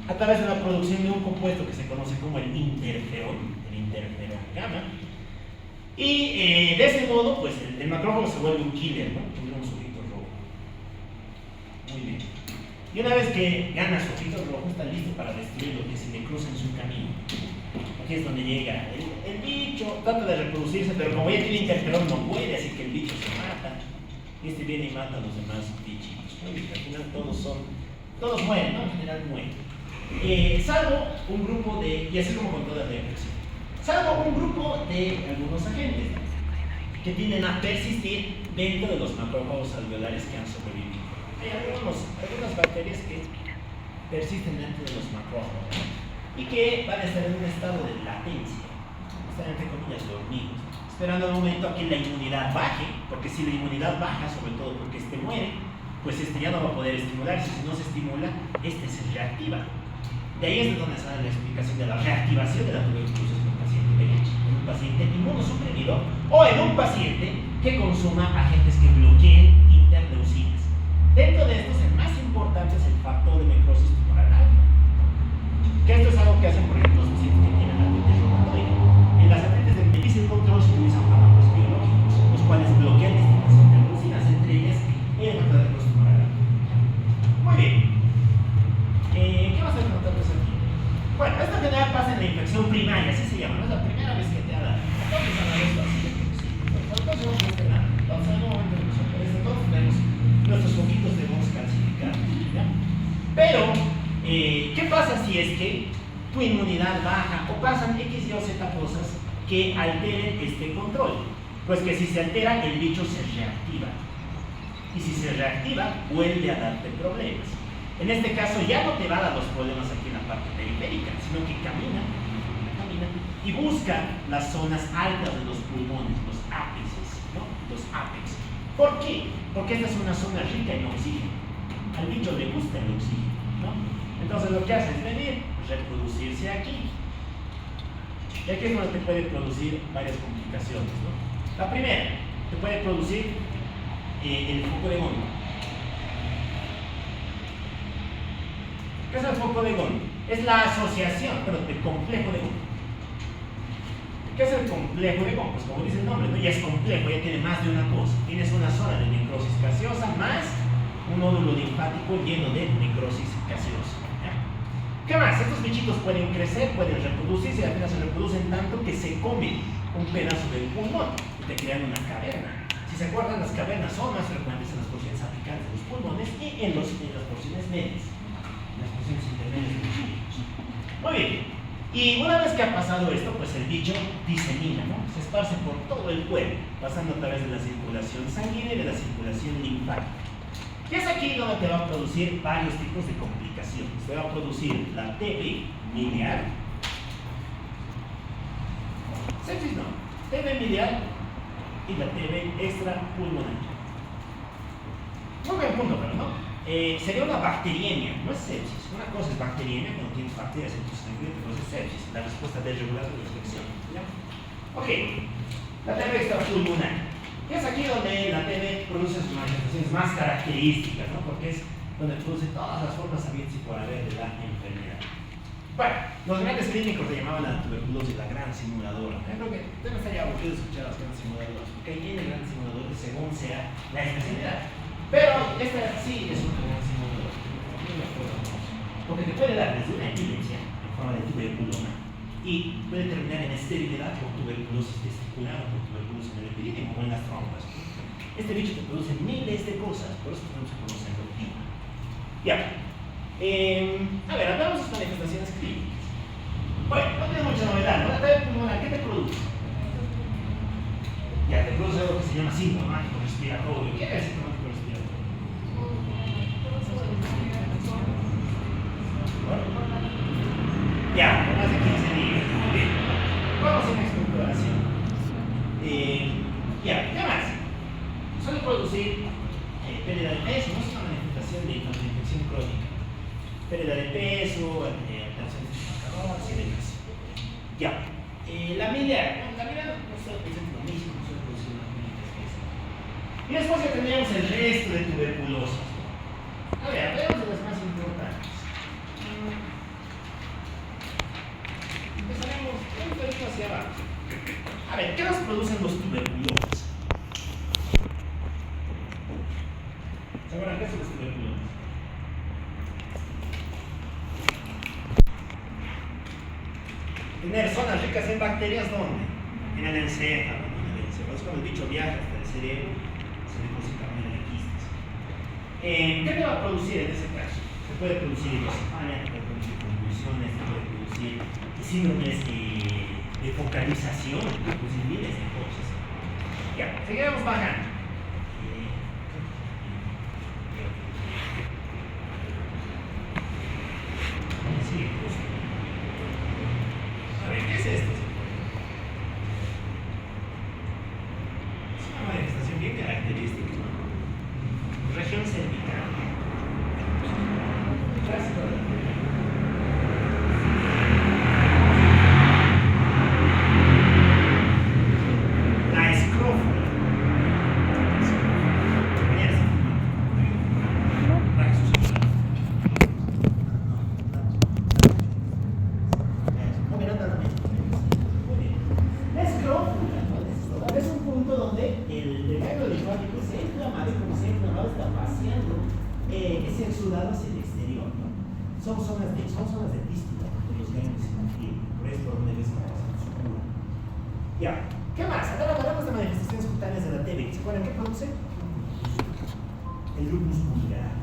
a través de la producción de un compuesto que se conoce como el interferón gamma. Y de ese modo, pues el macrófago se vuelve un killer, ¿no? Tendrá un ojito rojo. Muy bien. Y una vez que gana su ojito rojo, está listo para destruir lo que se le cruza en su camino. Aquí es donde llega el bicho, trata de reproducirse, pero como ya tiene interferón no puede, así que el bicho se mata. Y este viene y mata a los demás bichitos. Muy bien, al final todos mueren, ¿no? En general mueren. Salvo un grupo de, y así como con toda la infección, salvo un grupo de algunos agentes que tienden a persistir dentro de los macrófagos alveolares que han sobrevivido. Hay algunas bacterias que persisten dentro de los macrófagos, ¿no? Y que van a estar en un estado de latencia, están entre comillas dormidos, esperando el momento a que la inmunidad baje, porque si la inmunidad baja, sobre todo porque este muere, pues este ya no va a poder estimularse. Si no se estimula, este se reactiva. De ahí es de donde sale la explicación de la reactivación de la tuberculosis en un paciente VIH, en un paciente inmunosuprimido o en un paciente que consuma agentes que bloqueen interleucinas. Dentro de estos, el más importante es el factor de necrosis tumoral alfa. Que esto es algo que hacen, por ejemplo, los pacientes que tienen artritis reumatoide. En las artritis de difícil control se utilizan fármacos biológicos, los cuales bloquean distintas interleucinas, entre ellas el factor de necrosis tumoral alfa. Muy bien. ¿Qué vas a encontrar aquí? Bueno, esto en general pasa en la infección primaria, así se llama, no es la primera vez que te da. Entonces, a la vez lo hacen, entonces no se nada. Entonces, en un momento de todos tenemos nuestros foquitos de voz calcificados, ¿ya? Pero, ¿qué pasa si es que tu inmunidad baja o pasan X, Y o Z cosas que alteren este control? Pues que si se altera, el bicho se reactiva. Y si se reactiva, vuelve a darte problemas. En este caso ya no te va a dar los problemas aquí en la parte periférica, sino que camina y busca las zonas altas de los pulmones, los ápices, ¿no? Los ápex. ¿Por qué? Porque esta es una zona rica en oxígeno. Al bicho le gusta el oxígeno, ¿no? Entonces lo que hace es venir, reproducirse aquí. Y aquí es donde te puede producir varias complicaciones, ¿no? La primera, te puede producir el foco de Goni. ¿Qué es el foco de Goni? Es la asociación, pero del complejo de Goni. ¿Qué es el complejo de Goni? Pues como dice el nombre, ¿no? Ya es complejo, ya tiene más de una cosa. Tienes una zona de necrosis gaseosa más un nódulo linfático lleno de necrosis gaseosa. ¿Ya? ¿Qué más? Estos bichitos pueden crecer, pueden reproducirse y al final se reproducen tanto que se comen un pedazo del pulmón y te crean una caverna. Si se acuerdan, las cavernas son más frecuentes en las porciones apicales de los pulmones y en las porciones medias, en las porciones intermedias de los pulmones. Muy bien. Y una vez que ha pasado esto, pues el bicho disemina, ¿no? Se esparce por todo el cuerpo, pasando a través de la circulación sanguínea y de la circulación linfática. Y es aquí donde te va a producir varios tipos de complicaciones. Te va a producir la TB miliar. Sepsis no. TB miliar y la TB extrapulmonar. Muy buen punto, pero no. Sería una bacteriemia, no es sepsis. Una cosa es bacteriemia, cuando tienes bacterias en tu sangre, otra cosa es sepsis, la respuesta desregulada de la infección. ¿Ya? Ok, la TB extrapulmonar. Y es aquí donde la TB produce sus manifestaciones más características, ¿no? Porque es donde produce todas las formas habidas y por haber de la enfermedad. Bueno, los grandes clínicos le llamaban a la tuberculosis la gran simuladora. Yo creo que deben estar ya aburridos de escuchar las grandes simuladoras, porque ahí vienen grandes simuladores según sea la especialidad. Pero esta sí es una gran simuladora. Porque te puede dar desde una epilepsia en forma de tuberculoma y puede terminar en esterilidad por tuberculosis testicular o por tuberculosis en el epidídimo o en las trompas. Este bicho te produce miles de cosas, por eso no se conoce en rutina. Ya. A ver, hablamos de sus manifestaciones clínicas. Bueno, no tiene mucha novedad, ¿no? La TB pulmonar, ¿qué te produce? Ya, te produce algo que se llama sintomático respiratorio. ¿Qué es sintomático respiratorio? Bueno. Ya, por más de 15 días. Muy bien. Vamos a una exploración. Ya, ¿qué más? Suele producir pérdida de peso, no es una manifestación de infección crónica. Pérdida de peso, alteraciones estomacadoras y demás. Ya. La miliar no suele producir lo mismo, no suele producir una única especie. Y después ya tenemos el resto de tuberculosis. A ver, hablemos de las más importantes. Empezaremos un poquito hacia abajo. A ver, ¿qué nos producen los tuberculosis? ¿Se acuerdan qué son los tuberculosis? Tener zonas ricas en bacterias, ¿dónde? En el encéfalo, cuando el bicho viaja hasta el cerebro, se deposita en el quistes. ¿Qué te va a producir en ese caso? Se puede producir hidrocefalea, se puede producir convulsiones, se puede producir síndromes de focalización, se puede producir miles de cosas. Ya, seguiremos bajando. Sí, justo. A ver, ¿qué es esto? Es una manifestación bien característica, ¿no? Región cervical. Clásico de la enfermedad. La escrófula. Es un punto donde el ganglio linfático se inflama y como se ha inflamado está vaciando ese exudado hacia el exterior, ¿no? Son zonas de dístula de los ganglios infantiles, por eso por donde ves una cosa oscura. Ya, ¿qué más? Ahora hablamos de manifestaciones cutáneas de la TB. ¿Se acuerdan qué produce? El lupus vulgar.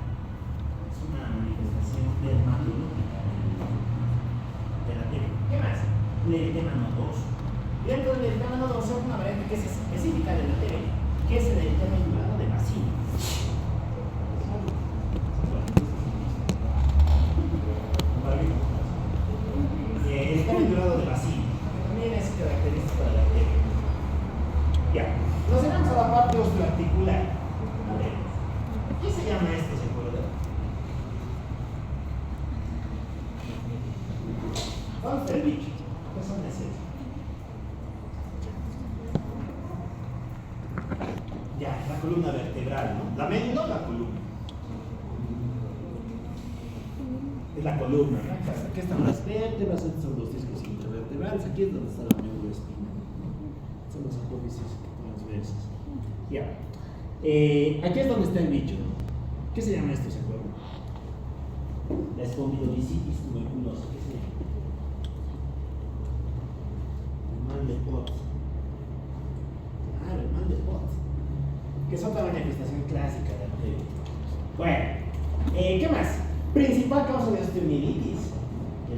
Es una manifestación dermatológica de la TB. ¿Qué más? El eritema nodoso. Dentro del eritema nodoso, una variante que es específica de la TB, que es el eritema indurado de Bacillus. El eritema indurado de Bacillus, también parte osteoarticular. A ver, ¿qué se llama esto, se acuerda? ¿Dónde está el bicho? ¿Qué son esos? Ya, la columna vertebral, ¿no? La médula o la columna. Es la columna, ¿no? Aquí están las vértebras, estos son los discos intervertebrales, aquí es donde está la médula espinal. Son los apófisis transversos. Ya. Aquí es donde está el bicho, ¿no? ¿Qué se llama esto, se acuerdan? La espondilolisitis tuberculosa, ¿qué se llama? El mal de Pot. Claro, el mal de Pot. Que es otra manifestación clásica de arteria. Bueno, ¿qué más? Principal causa de osteomielitis, la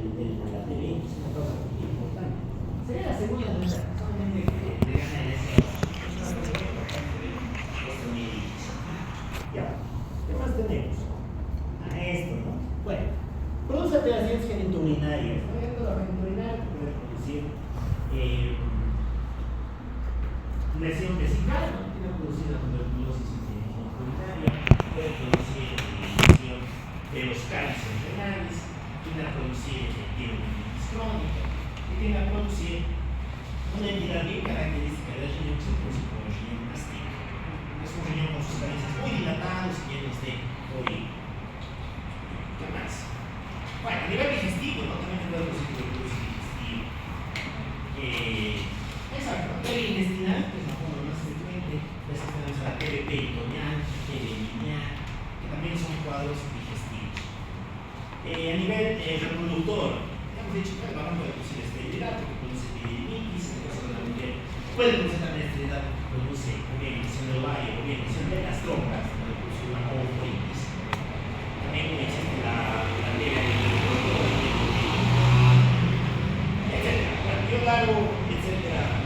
arteritis, es una causa muy importante. Sería la segunda nuestra, solamente que le gana el SEO. Osteomielitis. Ya, ¿qué más tenemos? Esto, ¿no? Bueno, produce alteraciones genitourinarias. La genitourinaria puede producir lesión vesical, ¿no? Puede producir la tuberculosis genitourinaria, puede producir lesión de los cálices renales, tiende a producir tiroiditis crónica y tiende a producir una entidad bien característica del riñón que se produce como el riñón mastica. Es un riñón con sus cálices muy dilatados y llenos de orina. ¿Qué más? Bueno, a nivel digestivo, ¿no? También puede producir tuberculosis digestiva. Exacto, a nivel intestinal, que es la forma más frecuente, pues tenemos la TB peritoneal, TB lineal, que también son cuadros digestivos. A nivel reproductor, ya hemos dicho que el varón puede producir esterilidad, porque produce epididimitis, en el caso de la mujer puede producir también esterilidad, porque produce o bien lesión del ovario, o bien lesión de las trompas, puede producir una ovocolitis. También existe la TB reproductor, etcétera, cardiólogo, etcétera.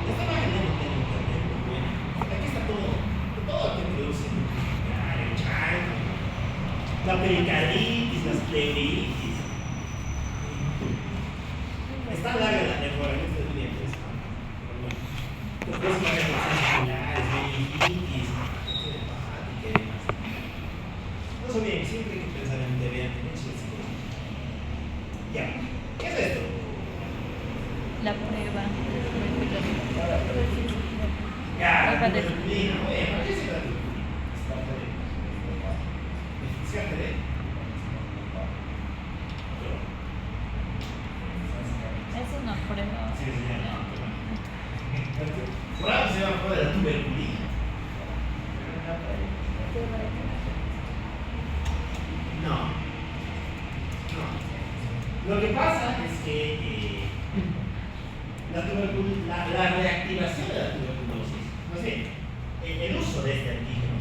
Esta imagen no tiene internet, muy buena. Aquí está todo lo que produce el chango, la pericarditis, las pleuritis. Está larga la nefora, no estoy bien, pues. Después la reflexión muscular, meningitis, hepática y demás. No sé bien, siempre hay que pensar en TB, ya. ¿Qué es esto? La prueba. Ya, la tuberculina, oye, ¿para qué sirve la tuberculina? Fíjate, Es una prueba. sí, se llama. Por algo se llama prueba de la tuberculina. No. Lo que pasa es que la reactivación de la tuberculosis, más bien, el uso de este antígeno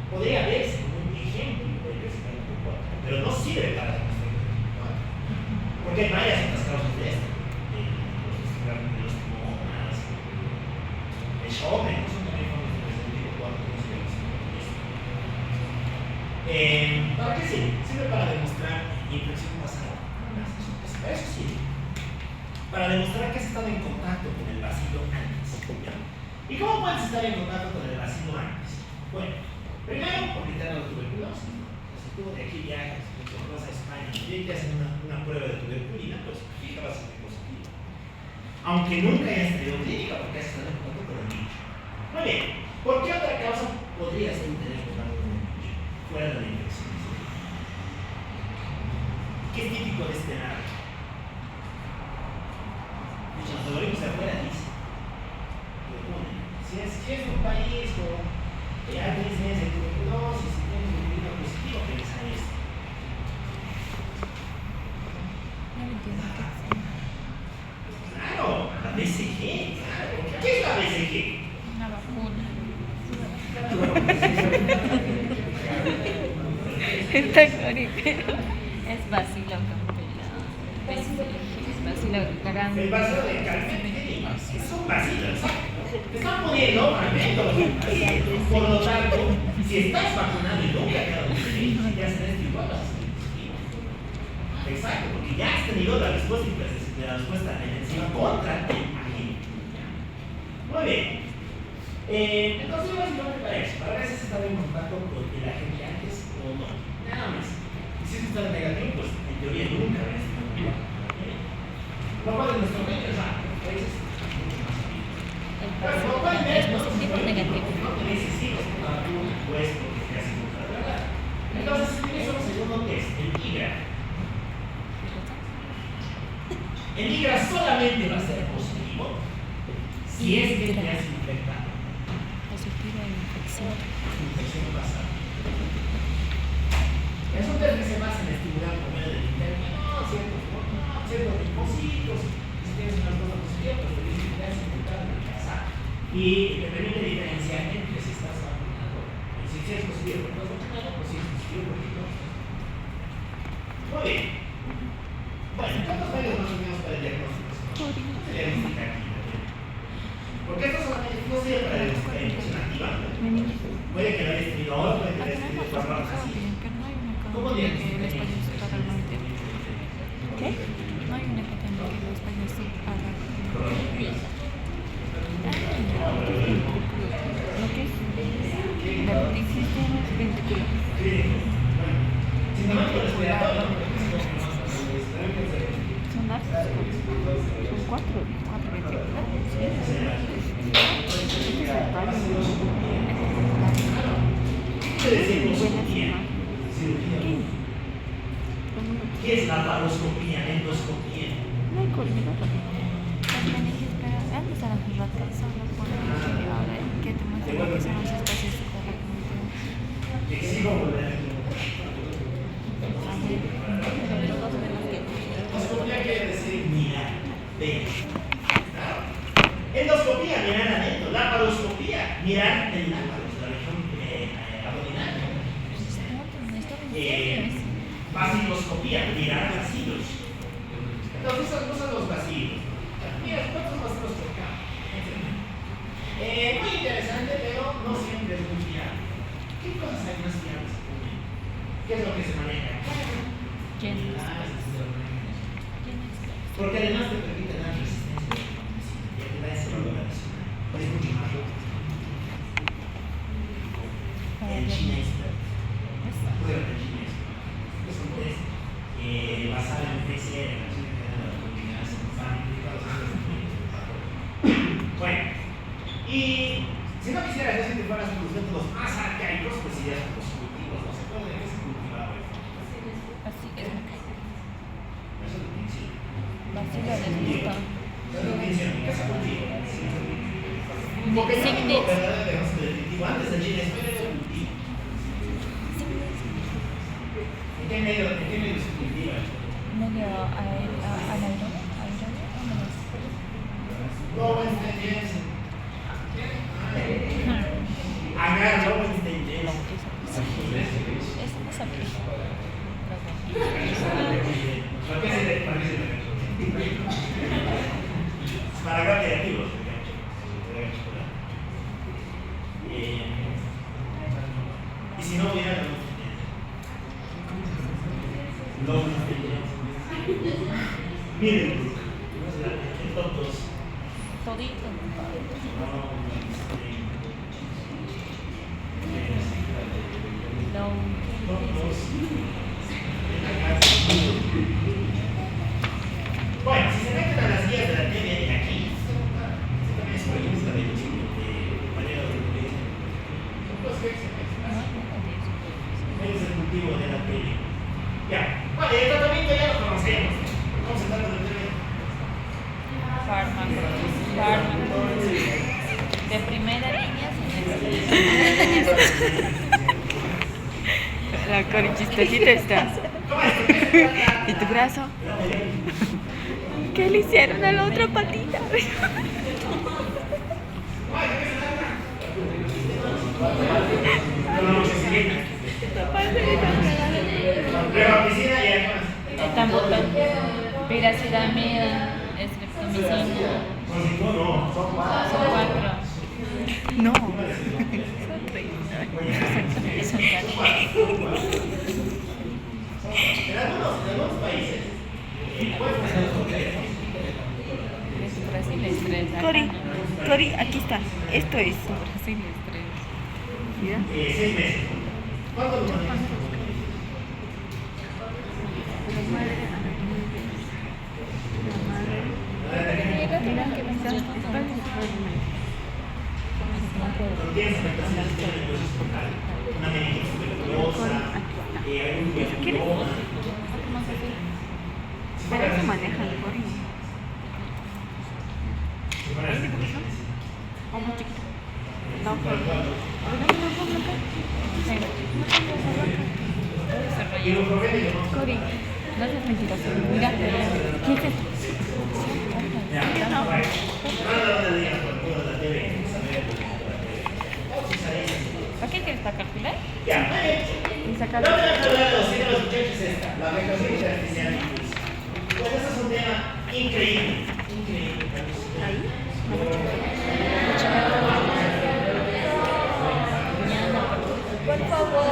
podría verse como un ejemplo de crecimiento pulmonar, pero no sirve para la tuberculosis, porque hay varias otras causas de esto, los timonas, el Sjögren, no son también formas de tipo 4 que no sirven esto. ¿Para qué sirve? Sirve para demostrar infección basal. Eso sí, para demostrar que has estado en contacto con el bacilo antes. ¿Ya? ¿Y cómo puedes estar en contacto con el bacilo antes? Bueno, primero porque te dan la tuberculosis. Si tú de aquí viajas, vas a España y te hacen una prueba de tuberculina, pues fija vas a ser positivo. Aunque nunca hayas tenido clínica porque has estado en contacto con el bicho. Muy bien, ¿por qué otra causa podrías tú tener contacto con el bicho? Fuera de la infección. ¿Qué es típico de este lado? Nos volvemos afuera, dice. Si es un país con alta incidencia de tuberculosis, si tienes un virus positivo, piensa en esto. Claro, la BCG, claro. ¿Qué es la BCG? Una vacuna. Está clarito. Es bacilo el vacilo de Calmette, son vacilos. Te están poniendo alimentos. Por lo tanto, si estás vacunado y nunca te ha dado un ya serás igual vas a ser positivo. Exacto, porque ya has tenido la respuesta defensiva contra el agente. Muy bien. Entonces, básicamente para eso, para ver si se estaba en contacto con la gente antes o no. Nada más. Y si eso está negativo, pues en teoría nunca había estado en contacto. Lo cual en nuestro medio es países mucho más amigos. ¿Es positivo o negativo? No te dices sí, es un puesto que te hace mucha verdad. Entonces, tienes un segundo test, el IGRA. El IGRA solamente va a ser positivo si es que te has infectado. Positivo de infección. Infección pasada. Es un test que se basa en estimular por medio del interno, ciertos linfocitos. Si tienes una cosa positiva, pues te dice que te has infectado en el pasado. Y te permite diferenciar entre si estás vacunado. Y si es positivo porque no estás vacunado, pues si es positivo porque no estás vacunado. Muy bien. Bueno, ¿cuántos medios más tenemos para el diagnóstico? Porque esto solamente no sirve para la infección activa. Puede que lo hayas tenido ahora, puede que lo hayas tenido 4 horas así. ¿Cómo diagnostican? ¿Qué? No hay una epidemia que los países hagan. Lo que es verticis ventricular. Sintomático respiratorio. Son hartos. Son cuatro ventriculares. ¿Sí? ¿Qué es la paroscopía, endoscopía? No hay colmillo. Las meninges, pero antes eran ratas, solo por ahora que te muestran que son los espacios de la comunidad. Exijo volver aquí. Endoscopía quiere decir mirar, ver. Endoscopía, mirar adentro. Laparoscopía, mirar el láparos, la región abdominal. Vaciloscopía, mirar vacilos. Entonces, esos son los vacilos. Mira, ¿cuántos vacilos por acá? Muy interesante, pero no siempre es muy fiable. ¿Qué cosas hay más fiables? ¿Qué es lo que se maneja? ¿Quién es? Porque además te permite dar resistencia y te da ese valor adicional. Es mucho más rápido. El China Expert. Prueba del China Expert. Es un test basado en PCR, en la cadena de la comunicación Bueno, y si no quisieras decir que fueras los métodos más arcaicos, pues irías con los cultivos. No se puede, ¿qué se cultivaba? Así es. Eso es lo que inició. Vacilo de gusto. ¿Qué se cultiva? Porque no tengo verdadero diagnóstico definitivo. Antes del China Expert era el cultivo. ¿En qué medio se cultiva? Medio anaeróbico. Lowenstein Jensen. Agar Lowenstein Jensen. Eso no sabía. ¿Para qué sirve? Para gram negativos. Y si no hubiera Lowenstein Jensen. Miren, tontos. Todito. Bueno, si se meten a las guías de la TVN aquí, se también es por el gusto de los compañeros de periodismo. Es el cultivo de la tele. Ya, vale, el tratamiento ya lo conocemos. Vamos a tratar del tratamiento. Fármacos. De primera línea La corichistosita está. ¿Y tu brazo? ¿Qué le hicieron a la otra patita? Están botando piracidamida, estreptomicina. Son 4. No. Son 3. Son 4. En algunos países, Brasil es 3. Cori. Cori, aquí está. Esto es. Brasil es 3. ¿Ya? 6 meses. ¿Cuánto lo manejas? Cuando tienes afectación del sistema nervioso central, una meningitis tuberculosa, algún tuberculoma. Pero se maneja el Cori. O muy chiquito. No, Y lo probé y lo Cori, no seas mentiroso. Mira, ¿qué es esto? ¿Para qué quieres para calcular? Ya. Y La sacarlo. otra enfermedad de los cielos, muchachos, es esta, la afectación intersticial difusa. Pues ese es un tema increíble, increíble. Ahí. Por favor.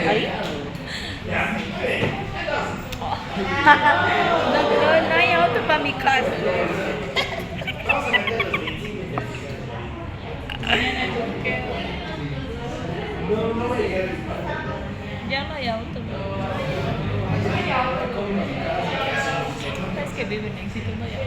Ahí. Ya, muy bien. No hay auto para mi casa. Vamos a meter los 25. No voy a llegar a disparar. Ya no hay auto. Es que viven en éxito, no hay auto.